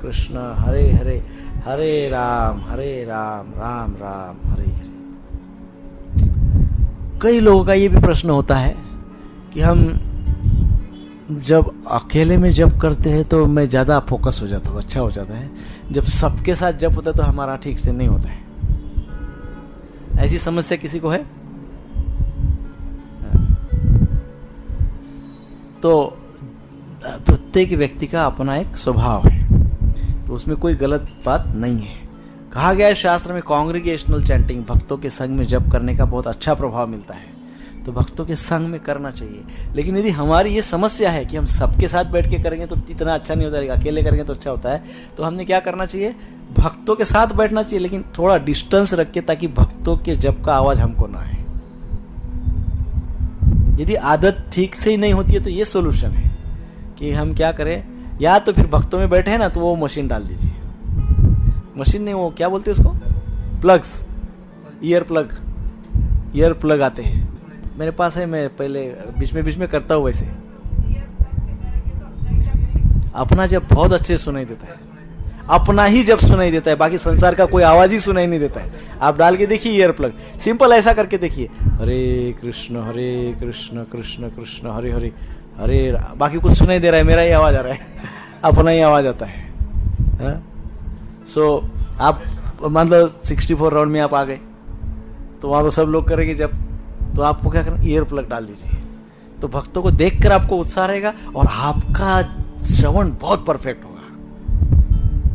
कृष्ण हरे हरे, हरे राम राम राम हरे हरे। कई लोगों का ये भी प्रश्न होता है कि हम जब अकेले में जब करते हैं तो मैं ज़्यादा फोकस हो जाता हूँ, अच्छा हो जाता है, जब सबके साथ जब होता है तो हमारा ठीक से नहीं होता है। ऐसी समस्या किसी को है? तो प्रत्येक व्यक्ति का अपना एक स्वभाव है, तो उसमें कोई गलत बात नहीं है। कहा गया है शास्त्र में कांग्रीगेशनल चैंटिंग, भक्तों के संग में जप करने का बहुत अच्छा प्रभाव मिलता है, तो भक्तों के संग में करना चाहिए। लेकिन यदि हमारी ये समस्या है कि हम सबके साथ बैठ के करेंगे तो इतना अच्छा नहीं होता, अकेले करेंगे तो अच्छा होता है, तो हमने क्या करना चाहिए, भक्तों के साथ बैठना चाहिए, लेकिन थोड़ा डिस्टेंस रख के, ताकि भक्तों के जप का आवाज हमको ना आए। यदि आदत ठीक से ही नहीं होती है तो ये सोल्यूशन है कि हम क्या करें, या तो फिर भक्तों में बैठे हैं ना तो वो मशीन डाल दीजिए, मशीन नहीं, वो क्या बोलते हैं उसको, प्लग्स, ईयर प्लग आते हैं मेरे पास है, मैं पहले बीच में करता हूँ। वैसे अपना जब बहुत अच्छे सुनाई देता है, अपना ही जब सुनाई देता है, बाकी संसार का कोई आवाज ही सुनाई नहीं देता है। आप डाल के देखिए ईयर प्लग, सिंपल ऐसा करके देखिए, हरे कृष्ण कृष्ण कृष्ण हरे हरे हरे, बाकी कुछ सुनाई दे रहा है, मेरा ही आवाज आ रहा है, अपना ही आवाज आता है। सो आप मान लो 64 राउंड में आप आ गए, तो वहां तो सब लोग करेंगे जब, तो आपको क्या करना, ईयर प्लग डाल दीजिए, तो भक्तों को देखकर आपको उत्साह रहेगा और आपका श्रवण बहुत परफेक्ट होगा,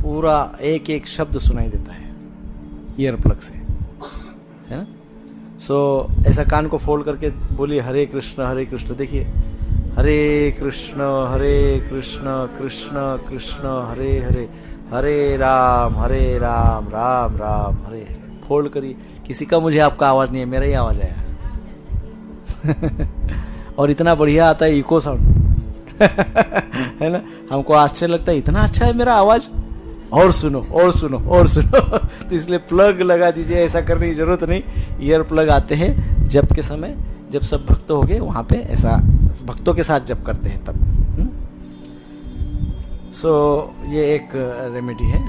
पूरा एक एक शब्द सुनाई देता है ईयर प्लग से, है ना। सो ऐसा कान को फोल्ड करके बोलिए हरे कृष्ण, देखिए हरे कृष्ण कृष्ण कृष्ण हरे हरे, हरे राम राम राम हरे हरे, फोल्ड करिए। किसी का मुझे आपका आवाज नहीं है, मेरा ही आवाज आया और इतना बढ़िया आता है इको साउंड है ना, हमको आश्चर्य लगता है इतना अच्छा है मेरा आवाज, और सुनो तो इसलिए प्लग लगा दीजिए, ऐसा करने की जरूरत नहीं। ईयर प्लग आते हैं जब के समय, जब सब भक्त हो गए वहां पे, ऐसा भक्तों के साथ जब करते हैं तब। सो ये एक रेमेडी है।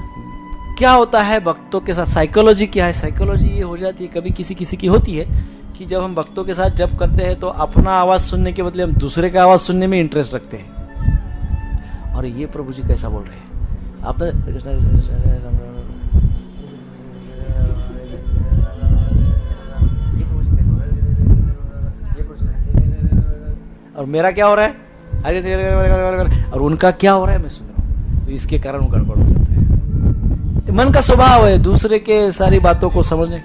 क्या होता है भक्तों के साथ, साइकोलॉजी क्या है, साइकोलॉजी ये हो जाती है, कभी किसी की होती है कि जब हम भक्तों के साथ जब करते हैं तो अपना आवाज सुनने के बदले हम दूसरे का आवाज सुनने में इंटरेस्ट रखते हैं। और ये प्रभु जी कैसा बोल रहे हैं, आप और मेरा क्या हो रहा है, और उनका क्या हो रहा है मैं सुन रहा हूं, तो इसके कारण वो गड़बड़ हो जाता है। मन का स्वभाव है दूसरे के सारी बातों को समझने,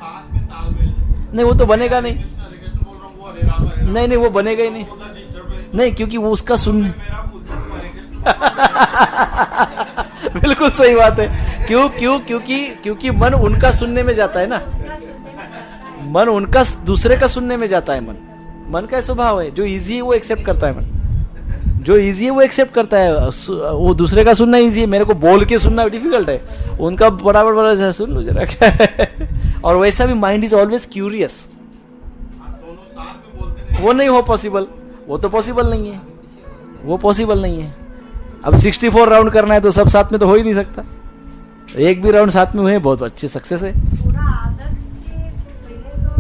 नहीं वो तो बनेगा नहीं, वो बनेगा ही नहीं, क्योंकि वो उसका सुन बिल्कुल सही बात है। क्योंकि मन उनका सुनने में जाता है ना, मन उनका दूसरे का सुनने में जाता है। मन का स्वभाव है, जो इजी है वो एक्सेप्ट करता है, मन जो इजी है वो एक्सेप्ट करता है। वो दूसरे का सुनना इजी है, मेरे को बोल के सुनना डिफिकल्ट है, उनका बड़ा सुन लो जरा और वैसा भी माइंड इज ऑलवेज क्यूरियस, वो नहीं हो पॉसिबल, वो तो पॉसिबल नहीं है, वो पॉसिबल नहीं है। अब 64 राउंड करना है तो सब साथ में तो हो ही नहीं सकता, एक भी राउंड साथ में हुए बहुत अच्छी सक्सेस है। पूरा आदत के पहले तो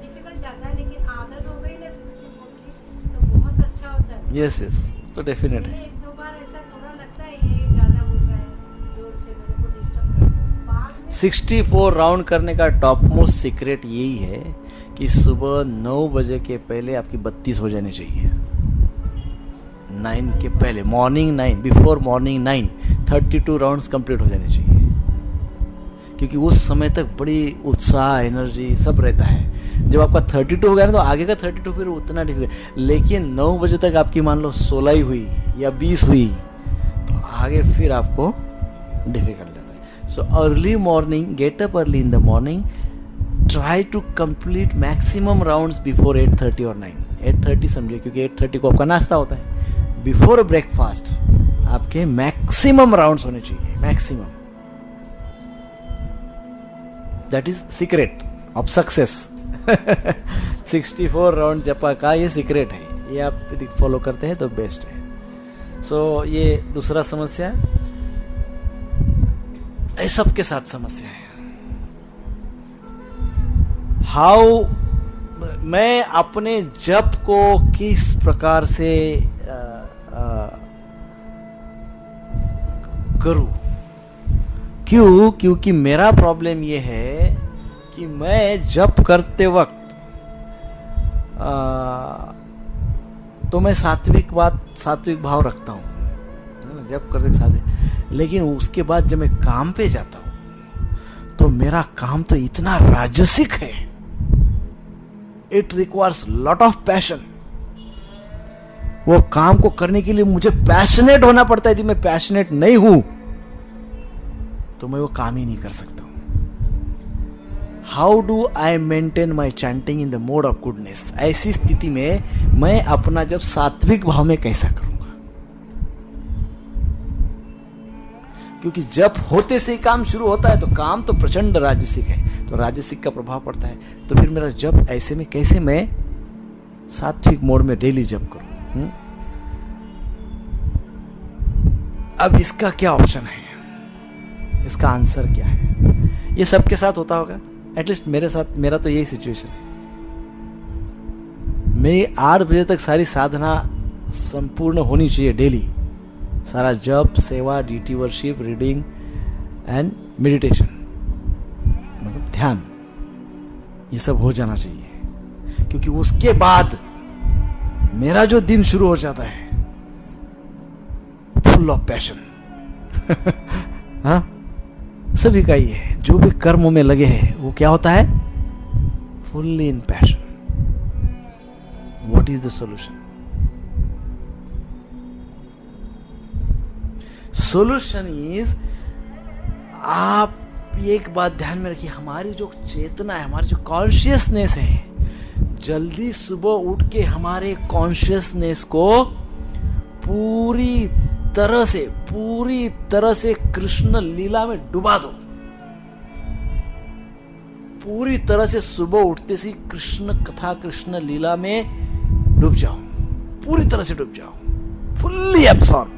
डिफिकल्ट जाता है, लेकिन आदत हो गई ना 64 की तो बहुत अच्छा होता है। यस तो डेफिनेट है। एक दो बार ऐसा थोड़ा लगता है ये ज्यादा बोल रहा है, जोर से मेरे को डिस्टर्ब कर रहा है। बाद में 64 राउंड करने का टॉप मोस्ट सीक्रेट यही है कि सुबह 9 बजे के पहले आपकी 32 हो जानी चाहिए, 9 के पहले, morning 9, before morning 9 32 rounds complete हो जाने चाहिए, क्योंकि उस समय तक बड़ी उत्साह एनर्जी सब रहता है। जब आपका 32 हो गया ना तो आगे का 32 फिर उतना डिफिकल्ट, लेकिन 9 बजे तक आपकी मान लो 16 ही हुई या 20 हुई तो आगे फिर आपको डिफिकल्ट जाता है। So early morning, get up early in the morning, try to complete maximum rounds before 8:30 और 9। 8:30 समझिए, क्योंकि 8:30 को आपका नाश्ता होता है। बिफोर ब्रेकफास्ट आपके मैक्सिमम राउंड्स होने चाहिए, maximum. That is secret of success 64 round जपा का ये सीक्रेट है, ये आप यदि फॉलो करते हैं तो बेस्ट है। सो ये दूसरा समस्या है, सबके साथ समस्या है। हाउ मैं अपने जप को किस प्रकार से करूं, क्योंकि मेरा प्रॉब्लम ये है कि मैं जप करते वक्त तो मैं सात्विक भाव रखता हूँ, जब करते साथ। लेकिन उसके बाद जब मैं काम पे जाता हूं तो मेरा काम तो इतना राजसिक है, it requires lot of passion. वो काम को करने के लिए मुझे पैशनेट होना पड़ता है। यदि मैं पैशनेट नहीं हूं तो मैं वो काम ही नहीं कर सकता हूं। How do I maintain my chanting in the mode of goodness? ऐसी स्थिति में मैं अपना जब सात्विक भाव में कैसा करूंगा? क्योंकि जब होते से ही काम शुरू होता है तो काम to प्रचंड राजसिक है, तो राजसिक का प्रभाव पड़ता है। तो फिर मेरा जप ऐसे में कैसे मैं सात्विक मोड में डेली जप करूं? अब इसका क्या ऑप्शन है, इसका आंसर क्या है? ये सबके साथ होता होगा, एटलीस्ट मेरे साथ, मेरा तो यही सिचुएशन है। मेरी 8 बजे तक सारी साधना संपूर्ण होनी चाहिए डेली। सारा जप, सेवा, deity worship, reading and meditation, मतलब ध्यान, ये सब हो जाना चाहिए। क्योंकि उसके बाद मेरा जो दिन शुरू हो जाता है फुल ऑफ पैशन। हाँ, सभी का ये है, जो भी कर्मों में लगे हैं वो क्या होता है? Fully in passion. What is the solution? Solution is, आप एक बात ध्यान में रखिए, हमारी जो चेतना है, हमारी जो कॉन्शियसनेस है, जल्दी सुबह उठ के हमारे कॉन्शियसनेस को पूरी तरह से कृष्ण लीला में डुबा दो। पूरी तरह से सुबह उठते से कृष्ण कथा, कृष्ण लीला में डूब जाओ, पूरी तरह से डूब जाओ, फुल्ली एब्सॉर्ब।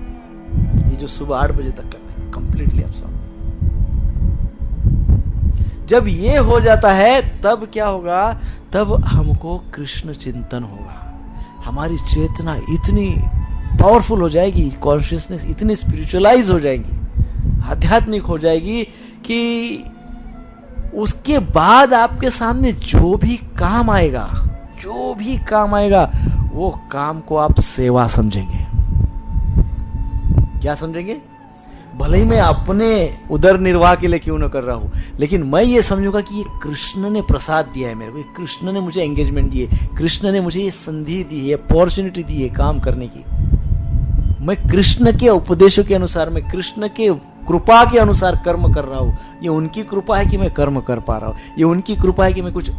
ये जो सुबह 8 बजे तक करना है, कंप्लीटली एब्सॉर्ब। जब ये हो जाता है तब क्या होगा? तब हमको कृष्ण चिंतन होगा। हमारी चेतना इतनी पावरफुल हो जाएगी, कॉन्शियसनेस इतनी स्पिरिचुअलाइज हो जाएगी, आध्यात्मिक हो जाएगी कि उसके बाद आपके सामने जो भी काम आएगा वो काम को आप सेवा समझेंगे। क्या समझेंगे? भले ही मैं अपने उदर निर्वाह के लिए क्यों न कर रहा हूं, लेकिन मैं ये समझूंगा कि ये कृष्ण ने प्रसाद दिया है मेरे को, कृष्ण ने मुझे एंगेजमेंट दी है, कृष्ण ने मुझे ये संधि दी है, अपॉर्चुनिटी दी है काम करने की। मैं कृष्ण के उपदेशों के अनुसार, मैं कृष्ण के कृपा के अनुसार कर्म कर रहा हूँ। ये उनकी कृपा है कि मैं कर्म कर पा रहा हूँ, ये उनकी कृपा है कि मैं कुछ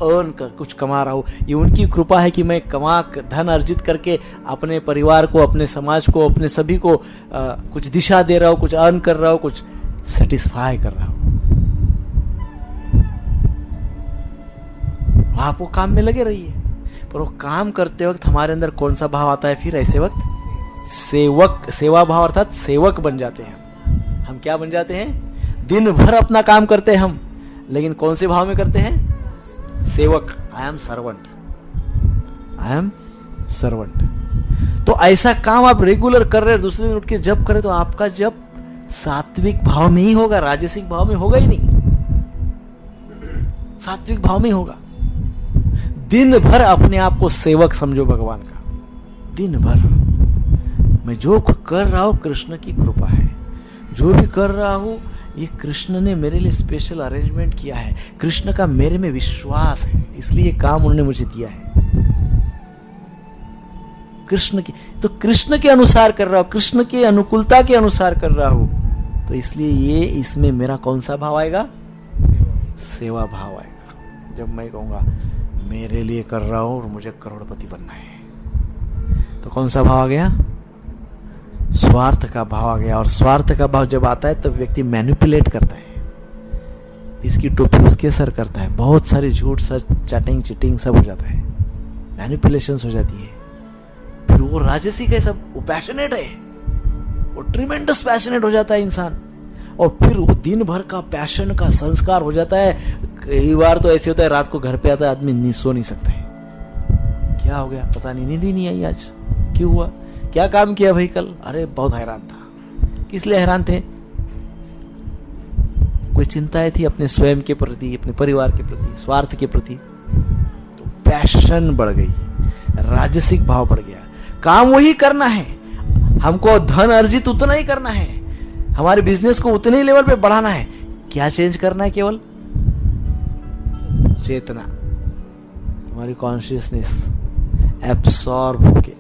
कमा रहा हूँ, ये उनकी कृपा है कि मैं धन अर्जित करके अपने परिवार को, अपने समाज को, अपने सभी को कुछ दिशा दे रहा हूँ, कुछ अर्न कर रहा हूँ, कुछ सेटिस्फाई कर रहा हूँ। आप वो काम में लगे रहिए, पर वो काम करते वक्त हमारे अंदर कौन सा भाव आता है? फिर ऐसे वक्त सेवा भाव, अर्थात सेवक बन जाते हैं हम। क्या बन जाते हैं? दिन भर अपना काम करते हैं हम, लेकिन कौन से भाव में करते हैं? सेवक। I am servant. तो ऐसा काम आप रेगुलर कर रहे हैं, दूसरे दिन उठ के जप करें तो आपका जप सात्विक भाव में ही होगा, राजसिक भाव में होगा ही नहीं, सात्विक भाव में ही होगा। दिन भर अपने आप को सेवक समझो भगवान का। दिन भर मैं जो कर रहा हूं कृष्ण की कृपा है, जो भी कर रहा हूं ये कृष्ण ने मेरे लिए स्पेशल अरेंजमेंट किया है, कृष्ण का मेरे में विश्वास है, इसलिए काम उन्होंने मुझे दिया है। कृष्ण के अनुसार कर रहा हूं, कृष्ण के अनुकूलता के अनुसार कर रहा हूं, तो इसलिए ये इसमें मेरा कौन सा भाव आएगा? सेवा भाव आएगा। जब मैं कहूंगा मेरे लिए कर रहा हूं और मुझे करोड़पति बनना है, तो कौन सा भाव आ गया? स्वार्थ का भाव आ गया। और स्वार्थ का भाव जब आता है तब व्यक्ति मैनिपुलेट करता है, इसकी टोपी उसके सर करता है, बहुत सारी झूठ सच, चैटिंग, चीटिंग सब हो जाता है, मैनिपुलेशंस हो जाती है। फिर वो राजसिक है, सब वो पैशनेट है, वो ट्रिमेंडस पैशनेट हो जाता है इंसान, और फिर वो दिन भर का पैशन का संस्कार हो जाता है। कई बार तो ऐसे होता है रात को घर पे आता है आदमी सो नहीं सकता है, क्या हो गया पता नहीं, नींद ही नहीं आई आज, क्यों हुआ, क्या काम किया भाई कल, अरे बहुत हैरान था। किस लिए हैरान थे? कोई चिंताएं थी अपने स्वयं के प्रति, अपने परिवार के प्रति, स्वार्थ के प्रति। तो पैशन बढ़ गई, राजसिक भाव बढ़ गया, काम वही करना है, हमको धन अर्जित उतना ही करना है, हमारे बिजनेस को उतने ही लेवल पे बढ़ाना है। क्या चेंज करना है? केवल चेतना, हमारी कॉन्शियसनेस एब्सॉर्ब होके।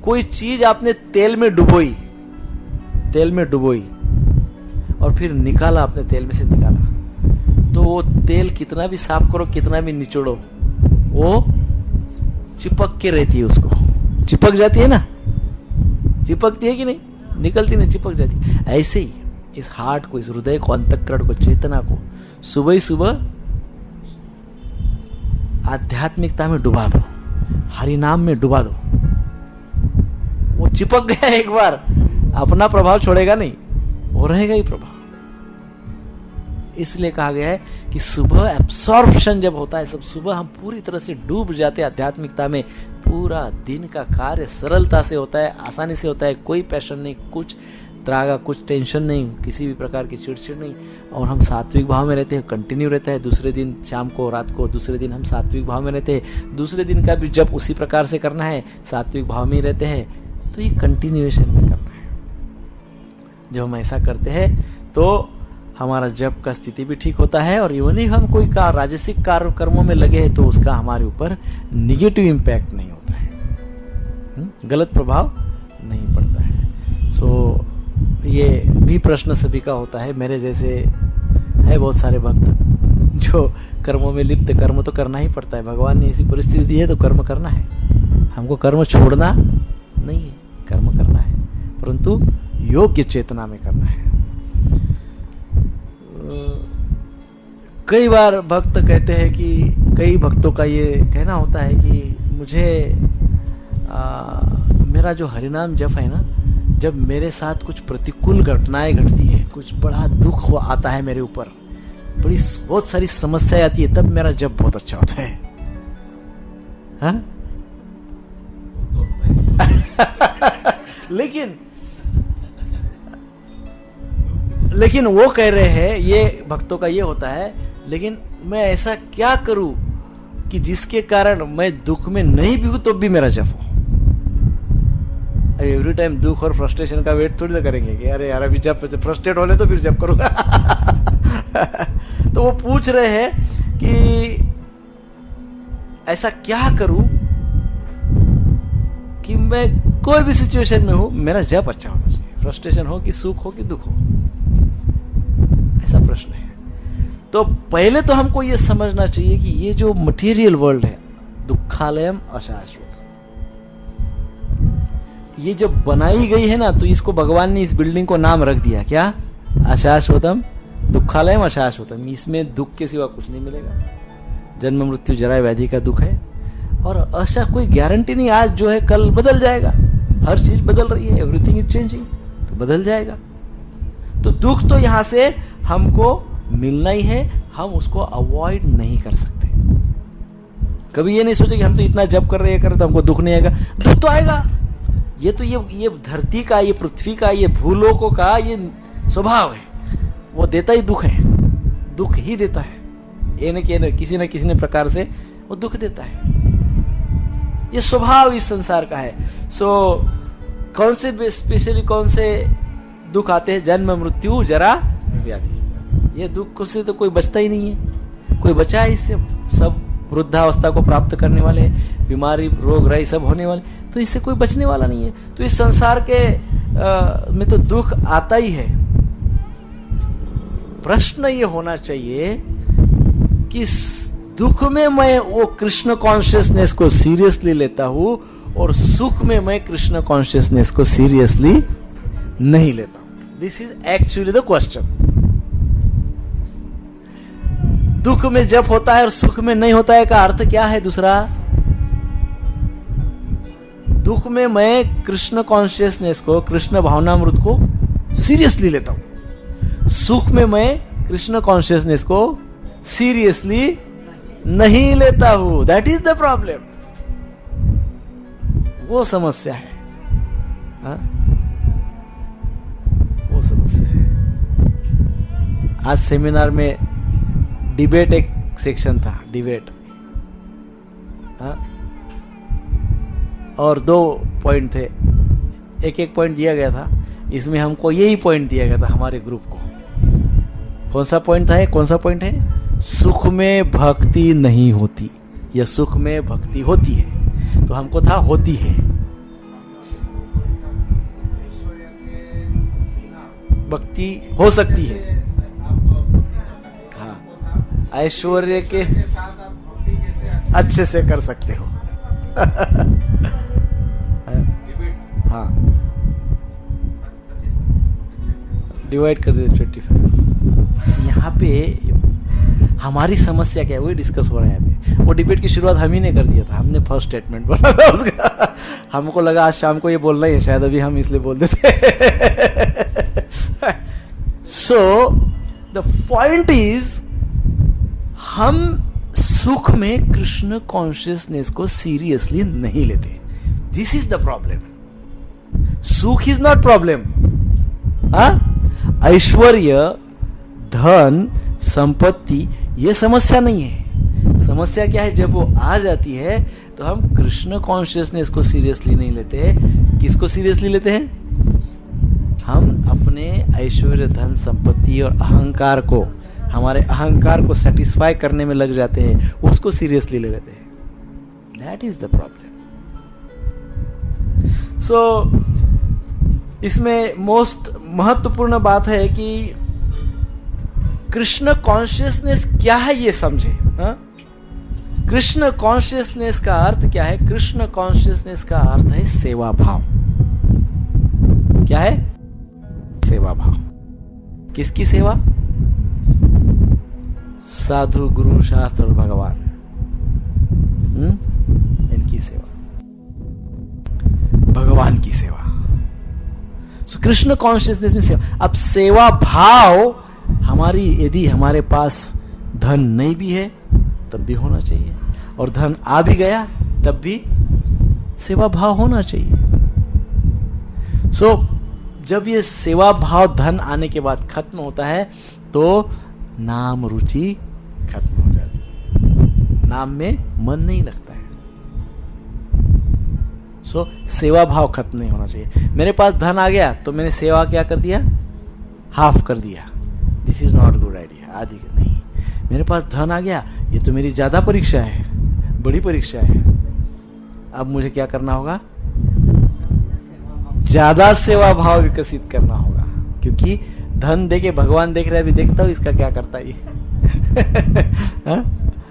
कोई चीज आपने तेल में डुबोई और फिर निकाला, आपने तेल में से निकाला, तो वो तेल कितना भी साफ करो, कितना भी निचोड़ो, वो चिपक के रहती है, उसको चिपक जाती है ना, चिपकती है कि नहीं? निकलती नहीं, चिपक जाती है। ऐसे ही इस हार्ट को, इस हृदय को, अंतःकरण को, चेतना को सुबह ही सुबह आध्यात्मिकता में डुबा दो, हरि नाम में डुबा दो। वो चिपक गया एक बार, अपना प्रभाव छोड़ेगा नहीं, वो रहेगा ही प्रभाव। इसलिए कहा गया है कि सुबह एब्सॉर्प्शन जब होता है, सब सुबह हम पूरी तरह से डूब जाते हैं आध्यात्मिकता में, पूरा दिन का कार्य सरलता से होता है, आसानी से होता है, कोई पैशन नहीं, कुछ त्रागा, कुछ टेंशन नहीं, किसी भी प्रकार की चिड़चिड़ नहीं, और हम सात्विक भाव में रहते हैं, कंटिन्यू रहता है। दूसरे दिन शाम को, रात को, दूसरे दिन हम सात्विक भाव में रहते हैं, दूसरे दिन का भी जब उसी प्रकार से करना है, सात्विक भाव में ही रहते हैं। तो ये कंटिन्यूएशन में करना है। जब हम ऐसा करते हैं तो हमारा जप का स्थिति भी ठीक होता है, और इवन ही हम कोई राजसिक कार्य कर्मों में लगे हैं तो उसका हमारे ऊपर निगेटिव इम्पैक्ट नहीं होता है, गलत प्रभाव नहीं पड़ता है। सो ये भी प्रश्न सभी का होता है, मेरे जैसे है बहुत सारे भक्त जो कर्मों में लिप्त, कर्म तो करना ही पड़ता है, भगवान ने ऐसी परिस्थिति दी है तो कर्म करना है, हमको कर्म छोड़ना नहीं है, कर्म करना है, परंतु योग्य चेतना में करना है। कई बार भक्त कहते हैं कि, कई भक्तों का ये कहना होता है कि मुझे मेरा जो हरिनाम जप है ना, जब मेरे साथ कुछ प्रतिकूल घटनाएं घटती है, कुछ बड़ा दुख आता है मेरे ऊपर, बहुत सारी समस्याएं आती है, तब मेरा जप बहुत अच्छा होता है। हाँ? लेकिन वो कह रहे हैं, ये भक्तों का ये होता है, लेकिन मैं ऐसा क्या करूं कि जिसके कारण मैं दुख में नहीं भी हूं तो भी मेरा जप हो। एवरी टाइम दुख और फ्रस्ट्रेशन का वेट थोड़ी ना करेंगे कि अरे यार अभी जब फ्रस्ट्रेट होने तो फिर जब करूंगा। तो वो पूछ रहे हैं कि ऐसा क्या करूं कि मैं कोई भी सिचुएशन में हूं, मेरा जप अच्छा होना चाहिए, फ्रस्ट्रेशन हो कि सुख हो कि दुख हो, ऐसा प्रश्न है। तो पहले तो हमको ये समझना चाहिए कि ये जो मटेरियल वर्ल्ड है, दुखालयम अशाश्वत, ये जब बनाई गई है ना, तो इसको भगवान ने, इस बिल्डिंग को नाम रख दिया क्या? अशाश्वतम दुखालयम अशाश्वतम। इसमें दुख के सिवा कुछ नहीं मिलेगा, जन्म मृत्यु जरा व्याधि का दुख है, और ऐसा कोई गारंटी नहीं, आज जो है कल बदल जाएगा, हर चीज बदल रही है, एवरीथिंग इज चेंजिंग, तो बदल जाएगा। तो दुख तो यहां से हमको मिलना ही है, हम उसको अवॉइड नहीं कर सकते। कभी ये नहीं सोचे कि हम तो इतना जप कर रहे हैं, तो हमको दुख नहीं आएगा। दुख तो आएगा, ये तो ये धरती का, ये पृथ्वी का, ये भूलोकों का ये स्वभाव है, वो देता ही दुख है, दुख ही देता है, ये न किसी न किसी प्रकार से वो दुख देता है, ये स्वभाव इस संसार का है। सो कौन से स्पेशली कौन से दुख आते हैं? जन्म मृत्यु जरा व्याधि, ये दुख से तो कोई बचता ही नहीं है, कोई बचा है इससे? सब वृद्धावस्था को प्राप्त करने वाले, बीमारी रोग राई सब होने वाले, तो इससे कोई बचने वाला नहीं है। तो इस संसार के में तो दुख आता ही है। प्रश्न ये होना चाहिए कि दुख में मैं वो कृष्ण कॉन्शियसनेस को सीरियसली लेता हूं, और सुख में मैं कृष्ण कॉन्शियसनेस को सीरियसली नहीं लेता हूं। This is actually the question. दुख में जप होता है और सुख में नहीं होता है का अर्थ क्या है? दूसरा, दुख में मैं कृष्ण कॉन्शियसनेस को, कृष्ण भावनामृत को सीरियसली लेता हूं, सुख में मैं कृष्ण कॉन्शियसनेस को सीरियसली नहीं लेता हूं। दैट इज द प्रॉब्लम, वो समस्या है। हा? वो समस्या है। आज सेमिनार में डिबेट एक सेक्शन था, डिबेट। और 2 पॉइंट थे, एक पॉइंट दिया गया था, इसमें हमको यही पॉइंट दिया गया था हमारे ग्रुप को। कौन सा पॉइंट था? कौन सा पॉइंट है? सुख में भक्ति नहीं होती या सुख में भक्ति होती है। तो हमको था होती है, भक्ति हो सकती है। हाँ, ऐश्वर्य के अच्छे से कर सकते हो। हाँ, डिवाइड कर देते 25। यहाँ पे हमारी समस्या क्या है वही डिस्कस हो रहा है यहाँ पे। वो डिबेट की शुरुआत हम ही ने कर दिया था, हमने फर्स्ट स्टेटमेंट बोला था उसका। हमको लगा आज शाम को ये बोलना ही है, शायद अभी हम इसलिए बोल देते। सो द पॉइंट इज, हम सुख में कृष्ण कॉन्शियसनेस को सीरियसली नहीं लेते। This is the problem. सुख इज नॉट प्रॉब्लम। ऐश्वर्य, धन, संपत्ति ये समस्या नहीं है। समस्या क्या है? जब वो आ जाती है तो हम कृष्ण कॉन्शियसनेस को सीरियसली नहीं लेते। किसको सीरियसली लेते हैं? हम अपने ऐश्वर्य, धन, संपत्ति और अहंकार को, हमारे अहंकार को सेटिस्फाई करने में लग जाते हैं, उसको सीरियसली ले लेते हैं। That is the problem. So इसमें मोस्ट महत्वपूर्ण बात है कि कृष्ण कॉन्शियसनेस क्या है ये समझे। कृष्ण कॉन्शियसनेस का अर्थ क्या है? कृष्ण कॉन्शियसनेस का अर्थ है सेवा भाव। क्या है? सेवा भाव। किसकी सेवा? साधु, गुरु, शास्त्र और भगवान, इनकी सेवा, भगवान की सेवा। सो कृष्ण कॉन्शियसनेस में सेवा। अब सेवा भाव हमारी, यदि हमारे पास धन नहीं भी है तब भी होना चाहिए, और धन आ भी गया तब भी सेवा भाव होना चाहिए। सो जब ये सेवा भाव धन आने के बाद खत्म होता है तो नाम रुचि खत्म हो जाती है, नाम में मन नहीं लगता है। सो सेवा भाव खत्म नहीं होना चाहिए। मेरे पास धन आ गया तो मैंने सेवा क्या कर दिया? हाफ कर दिया। This is not good idea. आदि नहीं, मेरे पास धन आ गया, ये तो मेरी ज्यादा परीक्षा है, बड़ी परीक्षा है, अब मुझे क्या करना होगा? ज्यादा सेवा भाव विकसित करना होगा, क्योंकि धन देके भगवान देख रहे हैं, अभी देखता हूं इसका क्या करता है।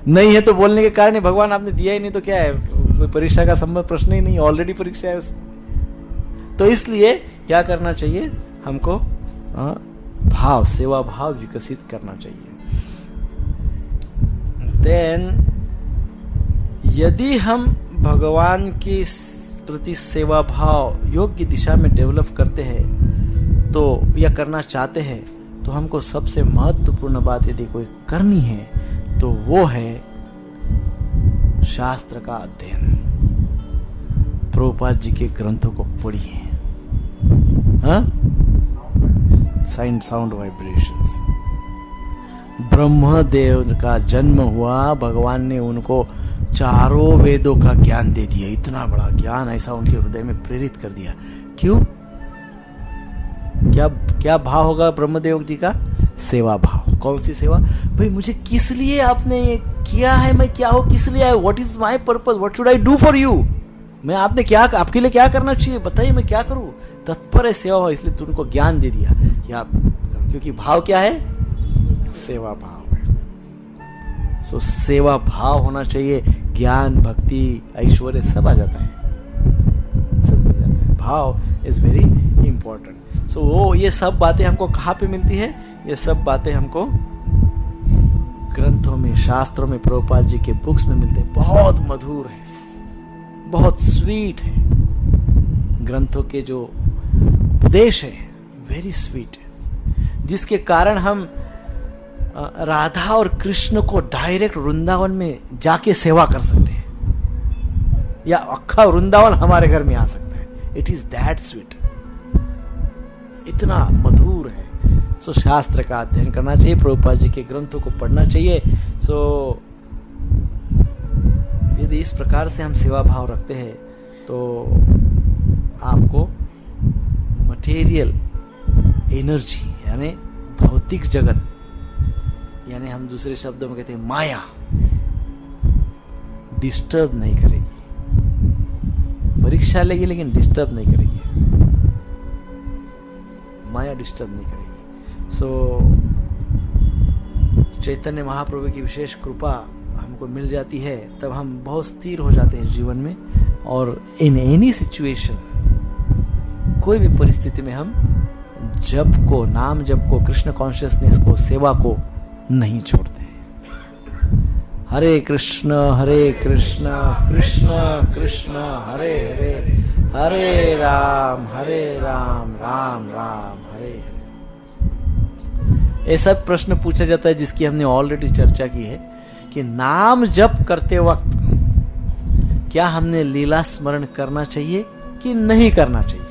नहीं है तो बोलने के कारण भगवान आपने दिया ही नहीं तो क्या है, परीक्षा का संबंध प्रश्न ही नहीं, ऑलरेडी परीक्षा है उसमें। तो इसलिए क्या करना चाहिए हमको? भाव, सेवा भाव विकसित करना चाहिए। देन यदि हम भगवान के प्रति सेवा भाव योग्य दिशा में डेवलप करते हैं तो, या करना चाहते हैं, तो हमको सबसे महत्वपूर्ण बात यदि कोई करनी है तो वो है शास्त्र का अध्ययन। प्रभुपाद जी के ग्रंथों को पढ़िए। Sound vibrations. ब्रह्मदेव का जन्म हुआ, भगवान ने उनको चारों वेदों का ज्ञान दे दिया, इतना बड़ा ज्ञान ऐसा उनके हृदय में प्रेरित कर दिया। क्यों? क्या भाव होगा ब्रह्मदेव जी का? सेवा भाव। कौन सी सेवा? भाई मुझे किस लिए आपने ये किया है, मैं क्या हो, किस लिए आया, what is my purpose, what should I do for you, मैं आपने क्या, आपके लिए क्या करना चाहिए बताइए, मैं क्या करूं। तत्पर है सेवा भाव, इसलिए तुमको ज्ञान दे दिया कि आप, क्योंकि भाव क्या है? सेवा भाव है। सो सेवा भाव होना चाहिए। ज्ञान, भक्ति, ऐश्वर्य सब आ जाता है, सब मिल जाता है। भाव इज वेरी इंपॉर्टेंट। सो वो ये सब बातें हमको कहाँ पे मिलती है? ये सब बातें हमको ग्रंथों में, शास्त्रों में, प्रभुपाद जी के बुक्स में मिलते हैं। बहुत मधुर है, बहुत स्वीट है। ग्रंथों के जो उपदेश है वेरी स्वीट है, जिसके कारण हम राधा और कृष्ण को डायरेक्ट वृंदावन में जाके सेवा कर सकते हैं, या अक्खा वृंदावन हमारे घर में आ सकता है। इट इज दैट स्वीट, इतना मधुर है। सो शास्त्र का अध्ययन करना चाहिए, प्रभुपाद जी के ग्रंथों को पढ़ना चाहिए। सो यदि इस प्रकार से हम सेवा भाव रखते हैं तो आपको मटेरियल एनर्जी यानी भौतिक जगत, यानी हम दूसरे शब्दों में कहते हैं माया, डिस्टर्ब नहीं करेगी। परीक्षा लेगी लेकिन डिस्टर्ब नहीं करेगी, माया डिस्टर्ब नहीं करेगी। सो चैतन्य महाप्रभु की विशेष कृपा हमको मिल जाती है, तब हम बहुत स्थिर हो जाते हैं जीवन में, और इन एनी सिचुएशन, कोई भी परिस्थिति में हम जप को, नाम जप को, कृष्ण कॉन्शियसनेस को, सेवा को नहीं छोड़ते हैं। हरे कृष्ण कृष्ण कृष्ण हरे हरे, हरे राम राम राम हरे हरे। ऐसा प्रश्न पूछा जाता है जिसकी हमने ऑलरेडी चर्चा की है कि नाम जप करते वक्त क्या हमने लीला स्मरण करना चाहिए कि नहीं करना चाहिए?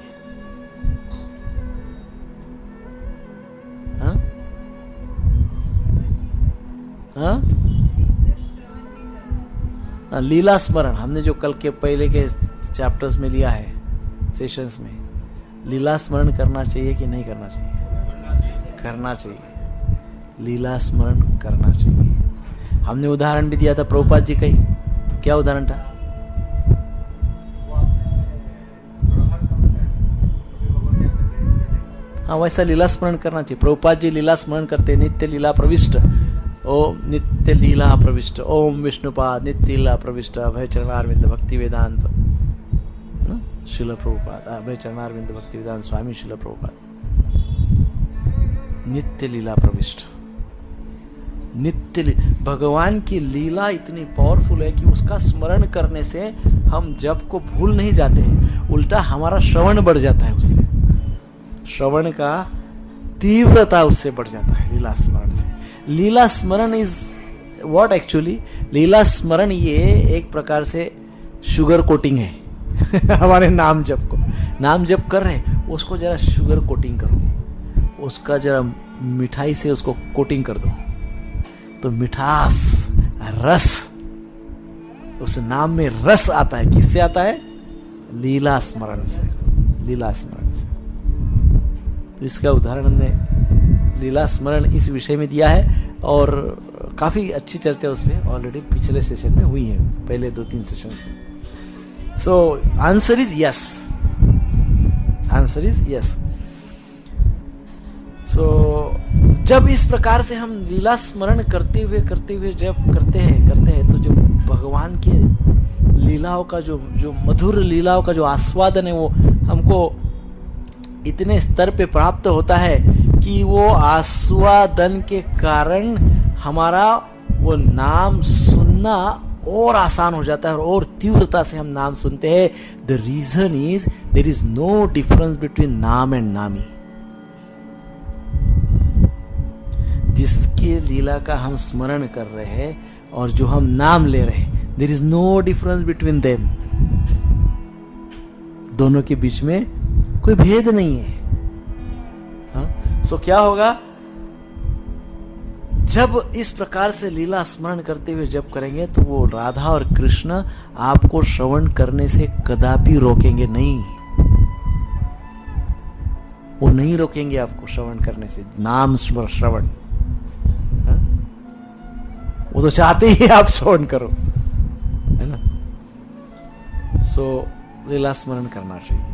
लीला स्मरण हमने जो कल के पहले के चैप्टर्स में लिया है, सेशंस में, लीला स्मरण करना चाहिए कि नहीं करना चाहिए? करना चाहिए, लीला स्मरण करना चाहिए। हमने उदाहरण भी दिया था प्रभुपाद जी का ही, क्या उदाहरण था? हाँ, वैसा लीला स्मरण करना चाहिए। प्रभुपाद जी लीला स्मरण करते, नित्य लीला प्रविष्ट, ओम नित्य लीला प्रविष्ट, ओम विष्णुपाद नित्य लीला प्रविष्ट, अभय चरणारविंद भक्ति वेदांत, है ना, शिल प्रभुपाद, अभय चरणारविंद भक्ति वेदांत स्वामी शिल प्रभुपाद, नित्य लीला प्रविष्ट। भगवान की लीला इतनी पावरफुल है कि उसका स्मरण करने से हम जप को भूल नहीं जाते हैं, उल्टा हमारा श्रवण बढ़ जाता है, उससे श्रवण का तीव्रता उससे बढ़ जाता है लीला स्मरण से। लीला स्मरण इज व्हाट एक्चुअली? लीला स्मरण ये एक प्रकार से शुगर कोटिंग है हमारे नाम जप को। नाम जप कर रहे हैं, उसको जरा शुगर कोटिंग करो, उसका जरा मिठाई से उसको कोटिंग कर दो, तो मिठास, रस, उस नाम में रस आता है। किससे आता है? लीला स्मरण से, लीला स्मरण से। तो इसका उदाहरण हमने लीला स्मरण इस विषय में दिया है, और काफी अच्छी चर्चा उसमें ऑलरेडी पिछले सेशन में हुई है, पहले 2-3 सेशंस में। So answer is yes, answer is yes. So जब इस प्रकार से हम लीला स्मरण करते हुए जब करते हैं तो जो भगवान के लीलाओं का जो मधुर लीलाओं का जो आस्वादन है, वो हमको इतने स्तर पे प्राप्त होता है कि वो आस्वादन के कारण हमारा वो नाम सुनना और आसान हो जाता है, और तीव्रता से हम नाम सुनते हैं। The reason is there is no difference between नाम एंड नामी। जिसके लीला का हम स्मरण कर रहे हैं और जो हम नाम ले रहे हैं, there is no difference between them. दोनों के बीच में कोई भेद नहीं है। सो क्या होगा जब इस प्रकार से लीला स्मरण करते हुए जब करेंगे, तो वो राधा और कृष्ण आपको श्रवण करने से कदापि रोकेंगे नहीं। वो नहीं रोकेंगे आपको श्रवण करने से, नाम श्रवण। वो तो चाहते ही आप श्रवण करो, है ना। सो लीला स्मरण करना चाहिए।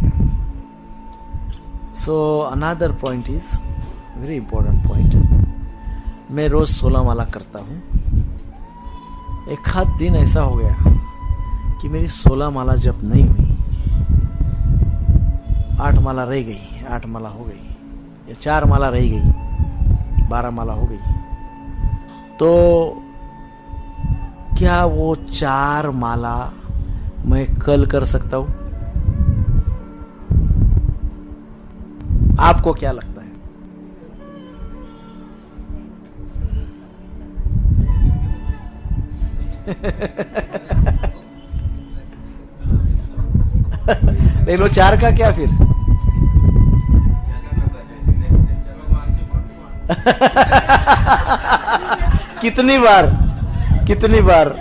So another point is very important point. मैं रोज 16 माला करता हूं। एक आध दिन ऐसा हो गया कि मेरी 16 माला जप नहीं हुई, 8 माला रह गई, 8 माला हो गई, या 4 माला रह गई, 12 माला हो गई। तो क्या वो 4 माला मैं कल कर सकता हूं? आपको क्या लगता है? ले लो 4 का क्या फिर? कितनी बार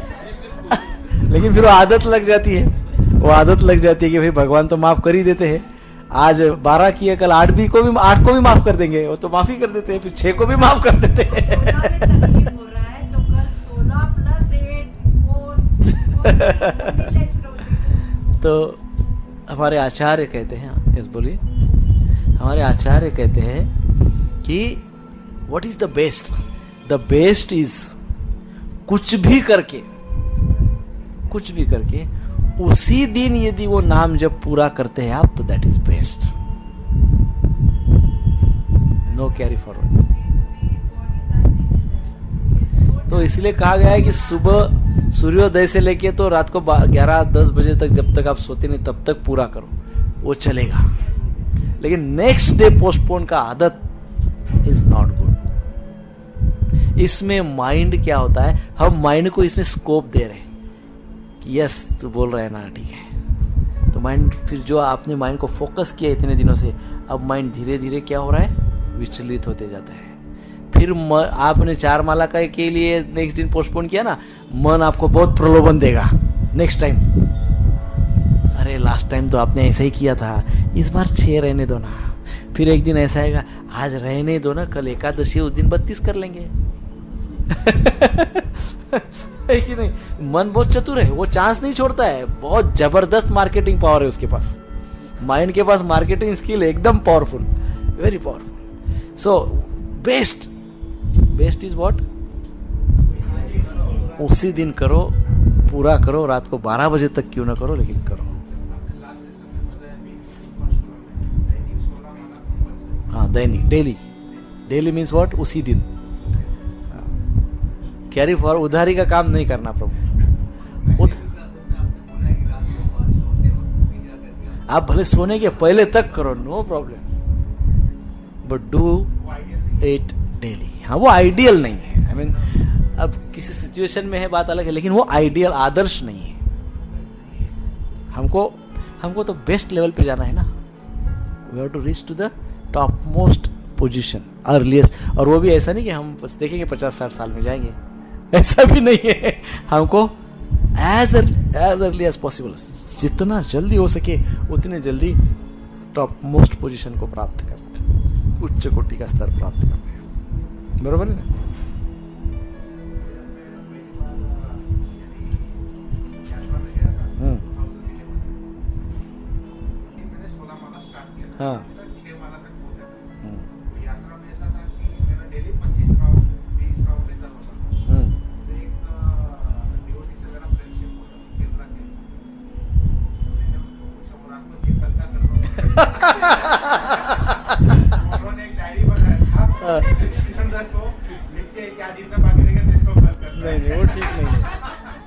लेकिन फिर वो आदत लग जाती है। वो आदत लग जाती है कि भाई भगवान तो माफ कर ही देते हैं, आज 12 किए कल 8 को भी माफ कर देंगे, वो तो माफी कर देते हैं, फिर 6 को भी माफ कर देते हैं। 16 में तकलीफ हो रहा है तो कल 16 प्लस 8 4 तो हमारे आचार्य कहते हैं, यस बोलिए, हमारे आचार्य कहते हैं कि what is the best? The best is कुछ भी करके उसी दिन यदि वो नाम जब पूरा करते हैं आप, तो that is best, no carry forward. तो इसलिए कहा गया है कि सुबह सूर्योदय से लेके तो रात को 11-10 बजे तक, जब तक आप सोते नहीं तब तक पूरा करो, वो चलेगा। लेकिन नेक्स्ट डे पोस्टपोन का आदत इज नॉट गुड। इसमें माइंड क्या होता है, हम माइंड को इसमें स्कोप दे रहे हैं कि यस तू बोल रहा है ना, ठीक है। तो माइंड फिर जो आपने माइंड को फोकस किया इतने दिनों से, अब माइंड धीरे धीरे क्या हो रहा है, विचलित होते जाता है। फिर आपने 4 माला का के लिए नेक्स्ट दिन पोस्टपोन किया ना, मन आपको बहुत प्रलोभन देगा नेक्स्ट टाइम, अरे लास्ट टाइम तो आपने ऐसा ही किया था, इस बार 6 रहने दो ना। फिर एक दिन ऐसा आएगा, आज रहने दो ना, कल एकादशी, उस दिन 32 कर लेंगे। है कि नहीं? मन बहुत चतुर है, वो चांस नहीं छोड़ता है, बहुत जबरदस्त मार्केटिंग पावर है उसके पास, माइंड के पास मार्केटिंग स्किल एकदम powerful, very powerful. So best is what? उसी दिन करो, पूरा करो, रात को 12 बजे तक क्यों ना करो, लेकिन करो। हाँ, दैनिक, डेली मीन्स व्हाट? उसी दिन। कैरी फॉर उधारी का काम नहीं करना प्रभु। आप भले सोने के पहले तक करो, no problem, but do it daily. हाँ, वो आइडियल नहीं है, आई मीन अब किसी सिचुएशन में है बात अलग है, लेकिन वो आइडियल आदर्श नहीं है। हमको तो बेस्ट लेवल पे जाना है ना, we have to reach to the top most position earliest. और वो भी ऐसा नहीं कि हम बस देखेंगे 50-60 साल में जाएंगे, ऐसा भी नहीं है। हमको एज अर्ली एज पॉसिबल, जितना जल्दी हो सके उतने जल्दी टॉप मोस्ट पोजीशन को प्राप्त करना है, उच्च कोटि का स्तर प्राप्त करना है। बरोबर है ना? हाँ, उन्होंने एक डायरी बनाया था जिसके अंदर वो लिख के क्या जितना बाकी रहेगा तो इसको कल करना। नहीं,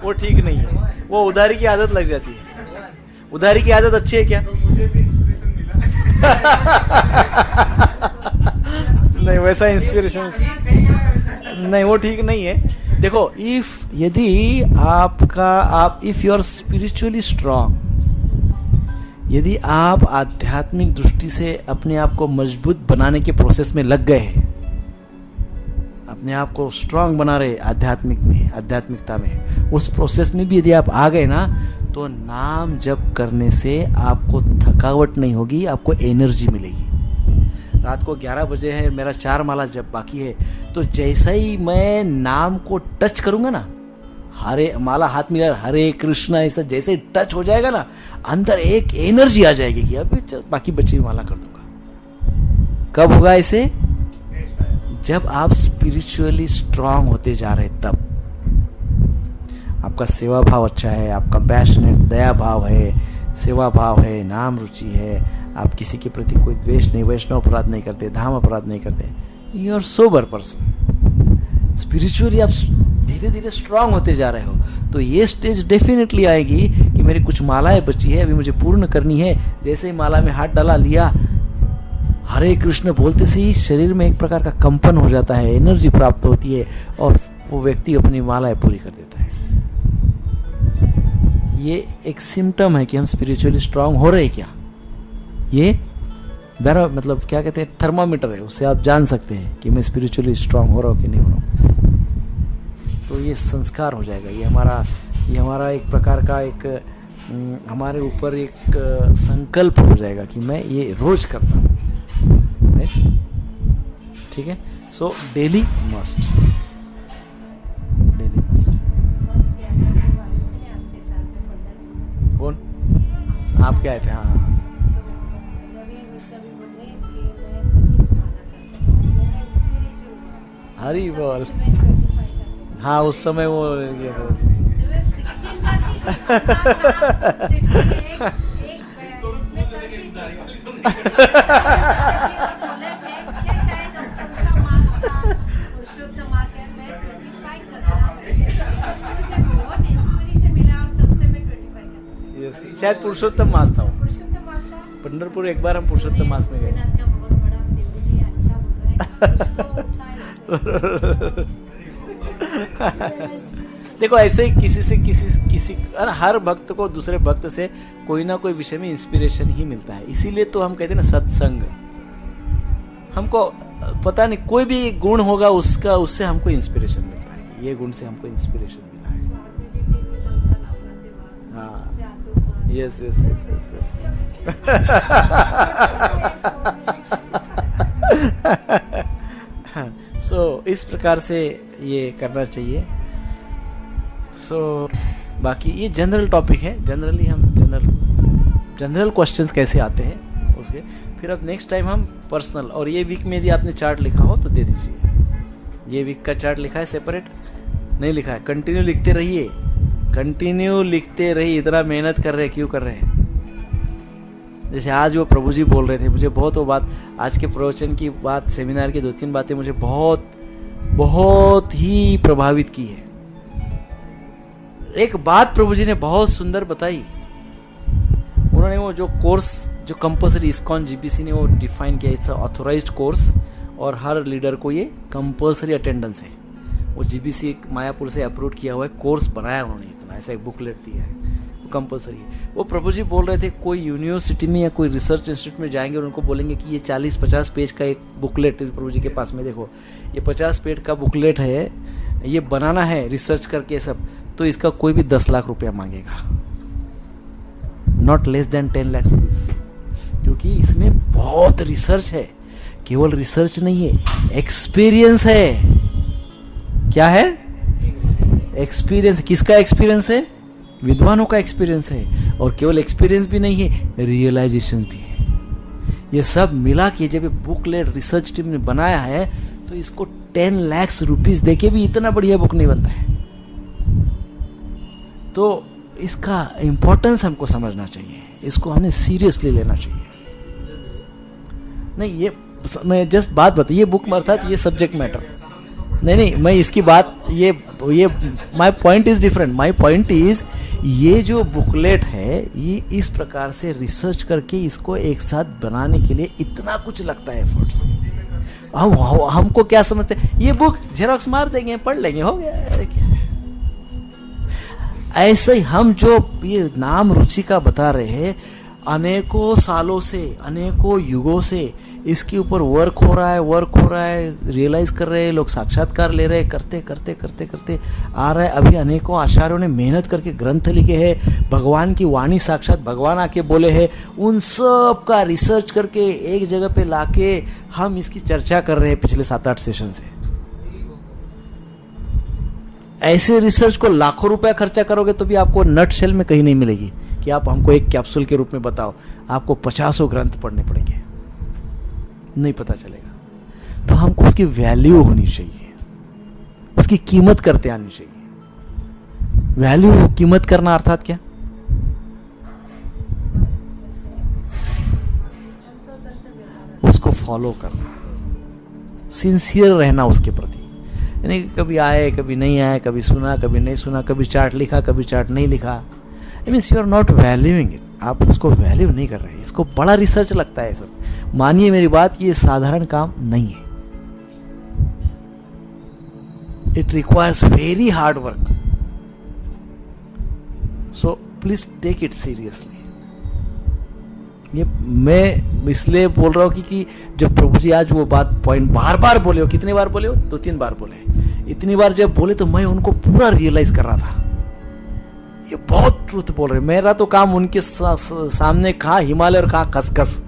वो ठीक नहीं है, वो उधारी की आदत लग जाती है। उधारी की आदत अच्छी है क्या? तो मुझे भी इंस्पिरेशन मिला। नहीं, वैसा इंस्पिरेशन नहीं, वो ठीक नहीं है। देखो, यदि if you are spiritually strong, यदि आप आध्यात्मिक दृष्टि से अपने आप को मजबूत बनाने के प्रोसेस में लग गए हैं, अपने आप को स्ट्रांग बना रहे आध्यात्मिकता में, उस प्रोसेस में भी यदि आप आ गए ना, तो नाम जप करने से आपको थकावट नहीं होगी, आपको एनर्जी मिलेगी। रात को 11 बजे है, मेरा 4 माला जप बाकी है, तो जैसा ही मैं नाम को टच करूंगा ना, हरे माला हाथ मिला, हरे कृष्णा, ऐसा जैसे टच हो जाएगा ना, अंदर एक एनर्जी आ जाएगी कि अभी बाकी बच्चे भी माला कर दूंगा। कब होगा ऐसे? जब आप स्पिरिचुअली स्ट्रांग होते जा रहे, तब आपका सेवा भाव अच्छा है, आप कंपैशनेट, दया भाव है, सेवा भाव है, नाम रुचि है, आप किसी के प्रति कोई द्वेष नहीं, वैष्णव अपराध नहीं करते, धाम अपराध नहीं करते, you are sober person. Spiritually आप धीरे धीरे स्ट्रांग होते जा रहे हो, तो ये स्टेज डेफिनेटली आएगी कि मेरी कुछ मालाएं बची है, अभी मुझे पूर्ण करनी है। जैसे ही माला में हाथ डाला, लिया, हरे कृष्ण बोलते से ही शरीर में एक प्रकार का कंपन हो जाता है, एनर्जी प्राप्त होती है, और वो व्यक्ति अपनी मालाएं पूरी कर देता है। ये एक सिम्टम है कि हम स्पिरिचुअली स्ट्रांग हो रहे क्या। ये मेरा मतलब क्या कहते हैं, थर्मामीटर है, उससे आप जान सकते हैं कि मैं स्पिरिचुअली स्ट्रांग हो रहा हूँ कि नहीं हो रहा हूँ। तो ये संस्कार हो जाएगा, ये हमारा एक प्रकार का एक हमारे ऊपर एक संकल्प हो जाएगा कि मैं ये रोज करता हूँ, ठीक है। So daily must, daily must. First यात्रा के बारे में आपके साथ में पंडरपुर, कौन? आप क्या आए थे? हाँ, तो रवि कभी बोले कि मैं 25 माला करता हूँ, मेरा इंस्पिरेशन हुआ। हरी बोल। तब से मैं 25 करती हूँ। हाँ, उस समय वो ये तो मैं 16 करती थी, 16 एक इसमें करती थी। बोले थे कि शायद कौन सा मास था, पुरुषोत्तम मास है, मैं 25 करता हूँ। उससे मुझे बहुत इंस्पिरेशन मिला और तब से मैं 25 करती हूँ। Yes, शायद पुरुषोत्तम मास था वो। पुरुषोत्तम मास था। पंढरपुर एक बार हम पुरुषोत्तम मास में गए। गोपीनाथ का बहुत बड़ा विभूति है, अच्छा बोल रहा है, उसको उठाए इससे। देखो ऐसे ही किसी हर भक्त को दूसरे भक्त से कोई ना कोई विषय में इंस्पिरेशन ही मिलता है। इसीलिए तो हम कहते हैं ना सत्संग। हमको पता नहीं कोई भी गुण होगा उसका, उससे हमको इंस्पिरेशन मिलता है। ये गुण से हमको इंस्पिरेशन मिला है। हाँ, यस यस यस सो इस प्रकार से ये करना चाहिए। सो बाकी ये जनरल टॉपिक है। जनरली हम जनरल क्वेश्चंस कैसे आते हैं उसके, फिर अब नेक्स्ट टाइम हम पर्सनल। और ये वीक में यदि आपने चार्ट लिखा हो तो दे दीजिए। ये वीक का चार्ट लिखा है, सेपरेट नहीं लिखा है? कंटिन्यू लिखते रहिए, कंटिन्यू लिखते रहिए। इतना मेहनत कर रहे हैं, क्यों कर रहे हैं? जैसे आज वो प्रभु जी बोल रहे थे, मुझे बहुत वो बात, आज के प्रवचन की बात, सेमिनार की 2-3 बातें मुझे बहुत बहुत ही प्रभावित की है। एक बात प्रभु जी ने बहुत सुंदर बताई। उन्होंने वो जो कोर्स जो कंपलसरी इस्कॉन जीबीसी ने वो डिफाइन किया, इट्स ऑथोराइज्ड कोर्स और हर लीडर को ये कंपलसरी अटेंडेंस है। वो जीबीसी मायापुर से अप्रूव किया हुआ है, कोर्स बनाया उन्होंने, इतना ऐसा एक बुकलेट दिया है, वो कंपलसरी है। वो प्रभु जी बोल रहे थे कोई यूनिवर्सिटी में या कोई रिसर्च इंस्टीट्यूट में जाएंगे और उनको बोलेंगे कि ये 40-50 पेज का एक बुकलेट प्रभु जी के पास में, देखो ये 50 पेज का बुकलेट है, ये बनाना है रिसर्च करके सब, तो इसका कोई भी 10 लाख रुपया मांगेगा, not less than 10 lakh rupees, क्योंकि इसमें बहुत रिसर्च है। केवल रिसर्च नहीं है, एक्सपीरियंस है। क्या है? एक्सपीरियंस। किसका एक्सपीरियंस है? विद्वानों का एक्सपीरियंस है। और केवल एक्सपीरियंस भी नहीं है, रियलाइजेशन भी है। ये सब मिला के जब बुकलेट रिसर्च टीम ने बनाया है तो इसको 10 लाख रुपीज देके भी इतना बढ़िया बुक नहीं बनता है। तो इसका इंपॉर्टेंस हमको समझना चाहिए, इसको हमें सीरियसली लेना चाहिए। नहीं, ये मैं जस्ट बात बताइए, ये बुक अर्थात ये सब्जेक्ट मैटर नहीं, मैं इसकी बात ये my point is different. My point is ये जो बुकलेट है ये इस प्रकार से रिसर्च करके इसको एक साथ बनाने के लिए इतना कुछ लगता है एफर्ट्स। हमको क्या समझते हैं, ये बुक जेरॉक्स मार देंगे, पढ़ लेंगे, हो गया। क्या ऐसे ही हम जो ये नाम रुचि का बता रहे हैं, अनेकों सालों से, अनेकों युगों से इसके ऊपर वर्क हो रहा है, रियलाइज कर रहे हैं लोग, साक्षात्कार ले रहे हैं, करते आ रहा है। अभी अनेकों आचार्यों ने मेहनत करके ग्रंथ लिखे हैं, भगवान की वाणी साक्षात भगवान आके बोले हैं, उन सब का रिसर्च करके एक जगह पे लाके हम इसकी चर्चा कर रहे हैं पिछले 7-8 सेशन से। ऐसे रिसर्च को लाखों रुपया खर्चा करोगे तो भी आपको नट शेल में कहीं नहीं मिलेगी कि आप हमको एक कैप्सूल के रूप में बताओ। आपको 50 ग्रंथ पढ़ने पड़ेंगे, नहीं पता चलेगा। तो हमको उसकी वैल्यू होनी चाहिए, उसकी कीमत करते आनी चाहिए। वैल्यू, कीमत करना अर्थात क्या? उसको फॉलो करना, सिंसियर रहना उसके प्रति। यानी कभी आए, कभी नहीं आए, कभी सुना, कभी नहीं सुना, कभी चार्ट लिखा, कभी चार्ट नहीं लिखा, it means you are not valuing it. आप उसको वैल्यू नहीं कर रहे, इसको बड़ा रिसर्च लगता है सब। मानिए मेरी बात, ये साधारण काम नहीं है। It requires very hard work, so please take it seriously. ये मैं इसलिए बोल रहा हूं कि जब प्रभु जी आज वो बात पॉइंट बार बार बोले हो, कितनी बार बोले हो? 2-3 बार बोले। इतनी बार जब बोले तो मैं उनको पूरा रियलाइज कर रहा था, ये ये बहुत ट्रूथ बोल रहे हैं। मेरा तो काम उनके सामने कहाँ हिमालय और कहाँ खसखस।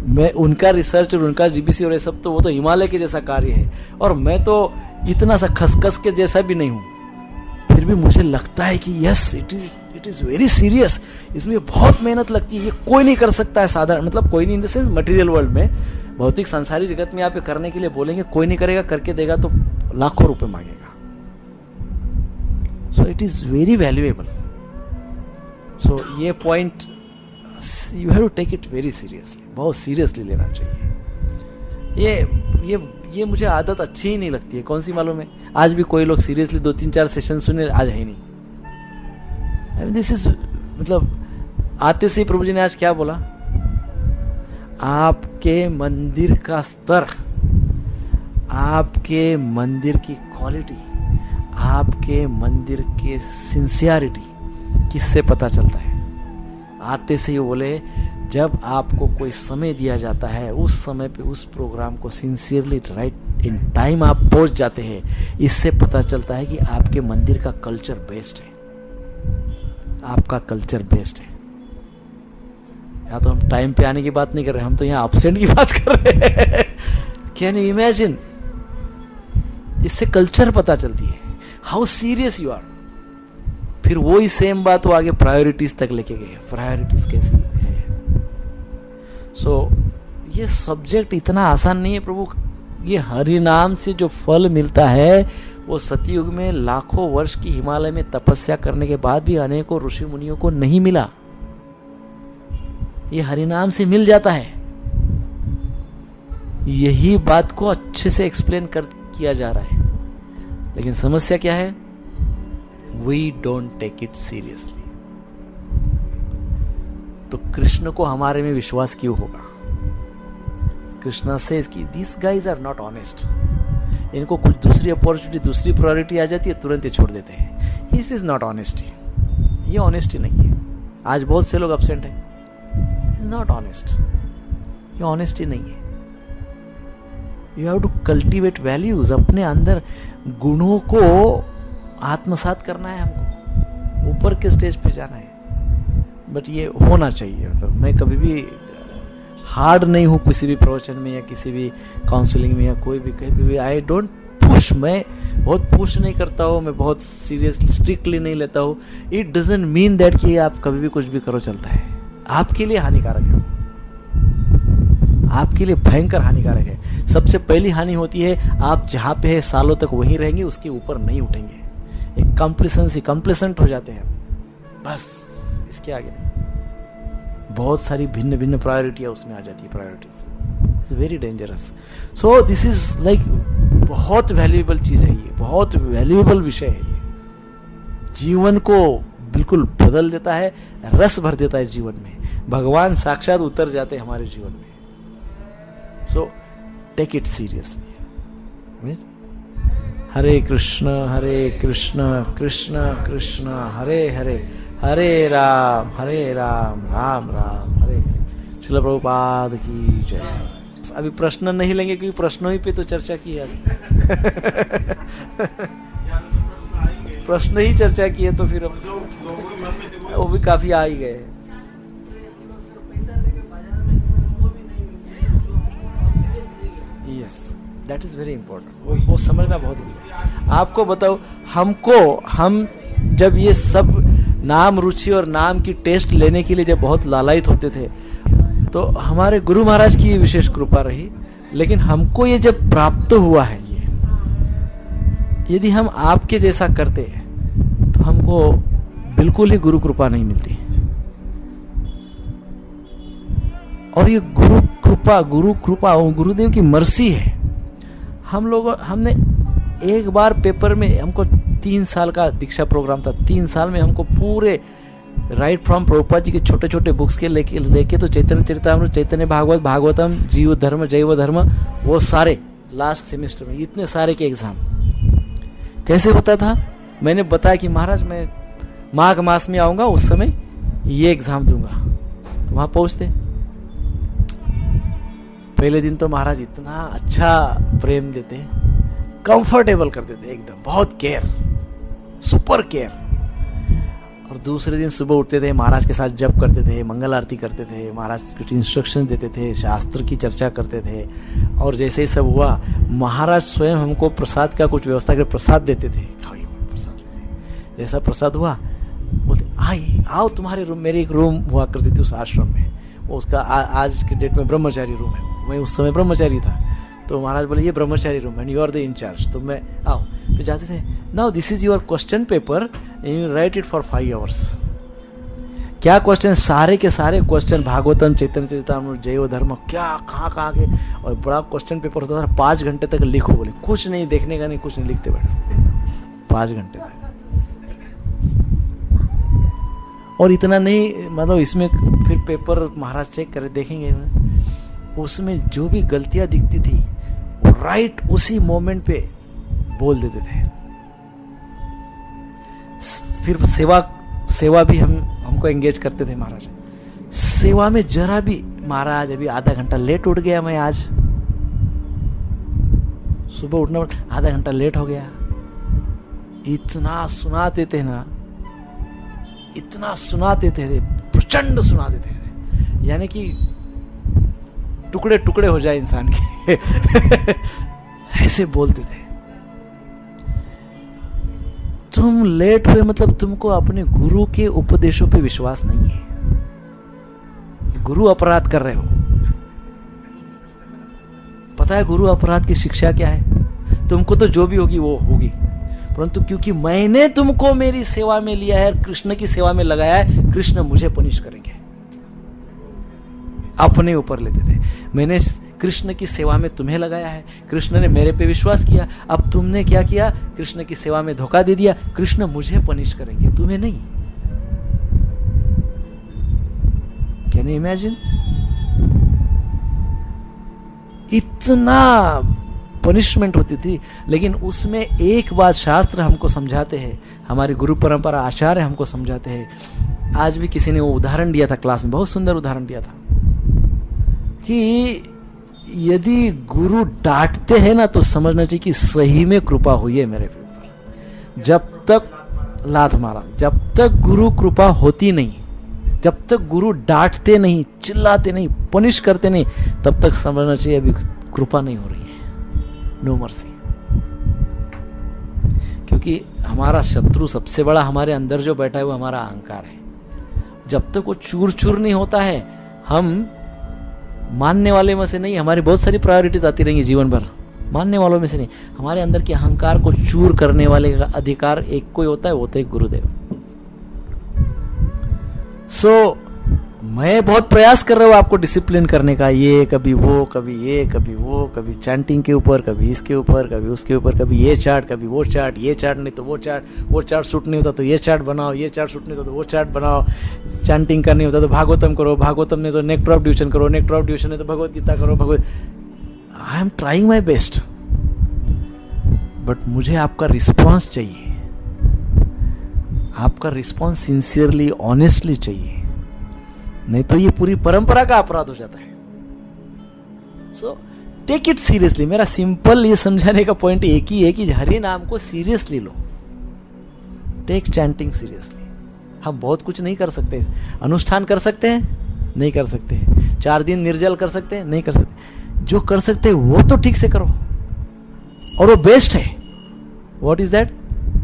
मैं उनका रिसर्च और उनका जीबीसी और ये सब तो वो तो हिमालय के जैसा कार्य है, और मैं तो इतना सा खसखस के जैसा भी नहीं हूँ। फिर भी मुझे लगता है कि yes it is very serious, इसमें बहुत मेहनत लगती है, ये कोई नहीं कर सकता है साधारण, मतलब कोई नहीं in the sense material world में, भौतिक संसारी जगत में आप करने के लिए बोलेंगे कोई नहीं करेगा, करके देगा तो लाखों रुपए मांगेगा। So it is very valuable. So ये point you have to take it very seriously, बहुत सीरियसली लेना चाहिए। ये मुझे आदत अच्छी ही नहीं लगती है। कौन सी मालूम है, आज भी कोई लोग सीरियसली 2-3-4 सेशन सुने, आज है ही नहीं। दिस इज मतलब आते से ही प्रभु जी ने आज क्या बोला, आपके मंदिर का स्तर, आपके मंदिर की क्वालिटी, आपके मंदिर के सिंसियरिटी किससे पता चलता है। आते से ही बोले जब आपको कोई समय दिया जाता है उस समय पे उस प्रोग्राम को सिंसियरली राइट इन टाइम आप पहुंच जाते हैं, इससे पता चलता है कि आपके मंदिर का कल्चर बेस्ड है, आपका कल्चर बेस्ड है। यहाँ तो हम टाइम पे आने की बात नहीं कर रहे, हम तो यहाँ एब्सेंट की बात कर रहे हैं। कैन यू इमेजिन, इससे कल्चर पता चलती है, हाउ सीरियस यू आर। फिर वही सेम बात वो आगे प्रायोरिटीज तक लेके गए, प्रायोरिटीज कैसी है। सो ये सब्जेक्ट इतना आसान नहीं है प्रभु। ये हरि नाम से जो फल मिलता है वो सतयुग में लाखों वर्ष की हिमालय में तपस्या करने के बाद भी अनेकों ऋषि मुनियों को नहीं मिला। ये हरि नाम से मिल जाता है। यही बात को अच्छे से एक्सप्लेन किया जा रहा है, लेकिन समस्या क्या है, we don't take it seriously. तो कृष्ण को हमारे में विश्वास क्यों होगा? कृष्णा सेज कि this guys are not honest. इनको कुछ दूसरी अपॉर्चुनिटी, दूसरी प्रायोरिटी आ जाती है, तुरंत ही छोड़ देते हैं। दिस इज नॉट ऑनेस्टी, ये ऑनेस्टी नहीं है। आज बहुत से लोग अपसेंट हैं, इज नॉट ऑनेस्ट, ये ऑनेस्टी नहीं है। You have to cultivate values, अपने अंदर गुणों को आत्मसात करना है, हमको ऊपर के स्टेज पे जाना है। बट ये होना चाहिए। मतलब मैं कभी भी हार्ड नहीं हूँ किसी भी प्रवचन में या किसी भी काउंसलिंग में या कोई भी कहीं भी। आई डोंट पुश, मैं बहुत पुश नहीं करता हूँ, मैं बहुत सीरियसली स्ट्रिक्टली नहीं लेता हूँ। इट डजंट मीन दैट कि आप कभी भी कुछ भी करो चलता है। आपके लिए हानिकारक है, आपके लिए भयंकर हानिकारक है। सबसे पहली हानि होती है आप जहाँ पे है सालों तक वहीं रहेंगे, उसके ऊपर नहीं उठेंगे। एक कंप्लेसेंट हो जाते हैं बस, इसके आगे नहीं। बहुत सारी भिन्न भिन्न प्रायोरिटियां उसमें आ जाती है। Priorities it's very dangerous. So this is like बहुत वैल्यूएबल चीज है, ये बहुत वैल्यूएबल विषय है। ये जीवन को बिल्कुल बदल देता है, रस भर देता है जीवन में। भगवान साक्षात उतर जाते हैं हमारे जीवन में। So take it seriously. Hare Krishna Krishna Krishna Hare Hare, Hare Ram Ram Ram Hare. Srila Prabhupada की जय। अभी प्रश्न नहीं लेंगे क्योंकि प्रश्नों ही पे तो चर्चा की है। प्रश्न ही चर्चा की है तो फिर वो भी काफी आ ही गए। Yes, that is very important. वो समझना बहुत जरूरी है। आपको बताओ, हम जब ये सब नाम रुचि और नाम की टेस्ट लेने के लिए जब बहुत लालायित होते थे, तो हमारे गुरु महाराज की विशेष कृपा रही। लेकिन हमको ये जब प्राप्त हुआ है, ये यदि हम आपके जैसा करते तो हमको बिल्कुल ही गुरु कृपा नहीं मिलती। और ये गुरु कृपा गुरुदेव की मर्सी है। हमने एक बार पेपर में, हमको 3 साल का दीक्षा प्रोग्राम था, 3 साल में हमको पूरे राइट फ्रॉम प्रभुपाद जी के छोटे छोटे बुक्स के लेके तो चैतन्य चरितामृत, चैतन्य भागवतम, जीव धर्म, जैव धर्म, वो सारे लास्ट सेमेस्टर में इतने सारे के एग्जाम कैसे होता था। मैंने बताया कि महाराज मैं माघ मास में आऊंगा, उस समय ये एग्जाम दूंगा। तो वहां पहुंचते पहले दिन तो महाराज इतना अच्छा प्रेम देते, कंफर्टेबल कर देते एकदम, बहुत केयर, सुपर केयर। और दूसरे दिन सुबह उठते थे, महाराज के साथ जप करते थे, मंगल आरती करते थे, महाराज कुछ इंस्ट्रक्शन देते थे, शास्त्र की चर्चा करते थे। और जैसे ही सब हुआ, महाराज स्वयं हमको प्रसाद का कुछ व्यवस्था कर प्रसाद देते थे, खाओ प्रसाद। जैसा प्रसाद हुआ बोलते आओ तुम्हारे रूम, मेरे एक रूम हुआ करती थी उस आश्रम में, वो उसका आज के डेट में ब्रह्मचारी रूम है, मैं उस समय ब्रह्मचारी था। तो महाराज बोले ये ब्रह्मचारी रूम है, यू आर द इंचार्ज, तो मैं आओ। फिर जाते थे, now this is your question paper, you right it for 5 hours। क्या क्वेश्चन, सारे के सारे क्वेश्चन, भागवतम, चैतन्य चरितामृत, जैव धर्म, क्या कहाँ के, और बड़ा क्वेश्चन पेपर होता था। 5 घंटे तक लिखो, बोले कुछ नहीं देखने का, नहीं कुछ नहीं, लिखते बैठो 5 घंटे तक। और इतना नहीं, मतलब इसमें फिर पेपर महाराज चेक करे देखेंगे, उसमें जो भी गलतियां दिखती थी राइट उसी मोमेंट पे बोल देते थे। फिर सेवा भी हमको एंगेज करते थे महाराज। सेवा में जरा भी, महाराज अभी आधा घंटा लेट उठ गया, मैं आज सुबह उठना आधा घंटा लेट हो गया, इतना सुनाते थे ना, इतना सुनाते थे, प्रचंड सुनाते थे, यानी कि टुकड़े टुकड़े हो जाए इंसान के ऐसे बोलते थे। तुम लेट हुए मतलब तुमको अपने गुरु के उपदेशों पे विश्वास नहीं है, गुरु अपराध कर रहे हो। पता है गुरु अपराध की शिक्षा क्या है? तुमको तो जो भी होगी वो होगी, परंतु क्योंकि मैंने तुमको मेरी सेवा में लिया है, कृष्ण की सेवा में लगाया है, कृष्ण मुझे पनिश करेंगे। अपने ऊपर लेते थे, मैंने कृष्ण की सेवा में तुम्हें लगाया है, कृष्ण ने मेरे पे विश्वास किया, अब तुमने क्या किया, कृष्ण की सेवा में धोखा दे दिया, कृष्ण मुझे पनिश करेंगे, तुम्हें नहीं। Can you imagine? इतना पनिशमेंट होती थी। लेकिन उसमें एक बात शास्त्र हमको समझाते हैं, हमारी गुरु परंपरा आचार्य हमको समझाते हैं। आज भी किसी ने वो उदाहरण दिया था क्लास में, बहुत सुंदर उदाहरण दिया था कि यदि गुरु डांटते हैं ना तो समझना चाहिए कि सही में कृपा हुई है मेरे ऊपर। जब तक लात मारा, जब तक गुरु कृपा होती नहीं, जब तक गुरु डांटते नहीं, चिल्लाते नहीं, पनिश करते नहीं, तब तक समझना चाहिए अभी कृपा नहीं हो रही है, नो मर्सी। क्योंकि हमारा शत्रु सबसे बड़ा हमारे अंदर जो बैठा है वो हमारा अहंकार है। जब तक वो चूर चूर नहीं होता है, हम मानने वाले में से नहीं, हमारी बहुत सारी प्रायोरिटीज आती रहेंगी जीवन भर, मानने वालों में से नहीं, हमारे अंदर के अहंकार को चूर करने वाले का अधिकार एक कोई होता है, वो होता है गुरुदेव। सो मैं बहुत प्रयास कर रहा हूँ आपको डिसिप्लिन करने का, ये कभी वो, कभी ये, कभी वो, कभी चैंटिंग के ऊपर, कभी इसके ऊपर, कभी उसके ऊपर, कभी ये चार्ट, कभी वो चार्ट, ये चार्ट नहीं तो वो चार्ट, वो चार्ट सूट नहीं होता तो ये चार्ट बनाओ, ये चार्ट सूट नहीं होता तो वो चार्ट बनाओ, चैंटिंग करनी होता तो भागवतम करो, भागवतम नहीं तो नेक्टर ऑफ ड्यूशन करो, नेक्टर ऑफ ड्यूशन नहीं तो भगवत गीता करो, I am trying my best, but मुझे आपका रिस्पॉन्स चाहिए, आपका रिस्पॉन्स सिंसियरली, ऑनेस्टली चाहिए, नहीं तो ये पूरी परंपरा का अपराध हो जाता है। So take it seriously. मेरा सिंपल ये समझाने का पॉइंट एक ही है कि हरि नाम को सीरियसली लो, टेक चैंटिंग सीरियसली। हम बहुत कुछ नहीं कर सकते, अनुष्ठान कर सकते हैं, नहीं कर सकते, 4 दिन निर्जल कर सकते हैं, नहीं कर सकते, जो कर सकते हैं वो तो ठीक से करो, और वो बेस्ट है। What is that?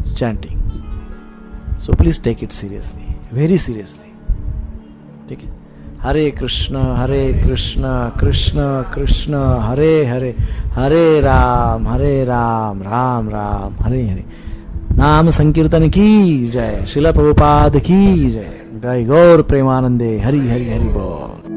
Chanting. So please take it seriously, very seriously, ठीक है। हरे कृष्ण कृष्ण कृष्ण हरे हरे, हरे राम राम राम हरे हरे। नाम संकीर्तन की जय, श्रील प्रभुपाद की जय, जय गौर प्रेमानंदे, हरि हरि हरि बोल।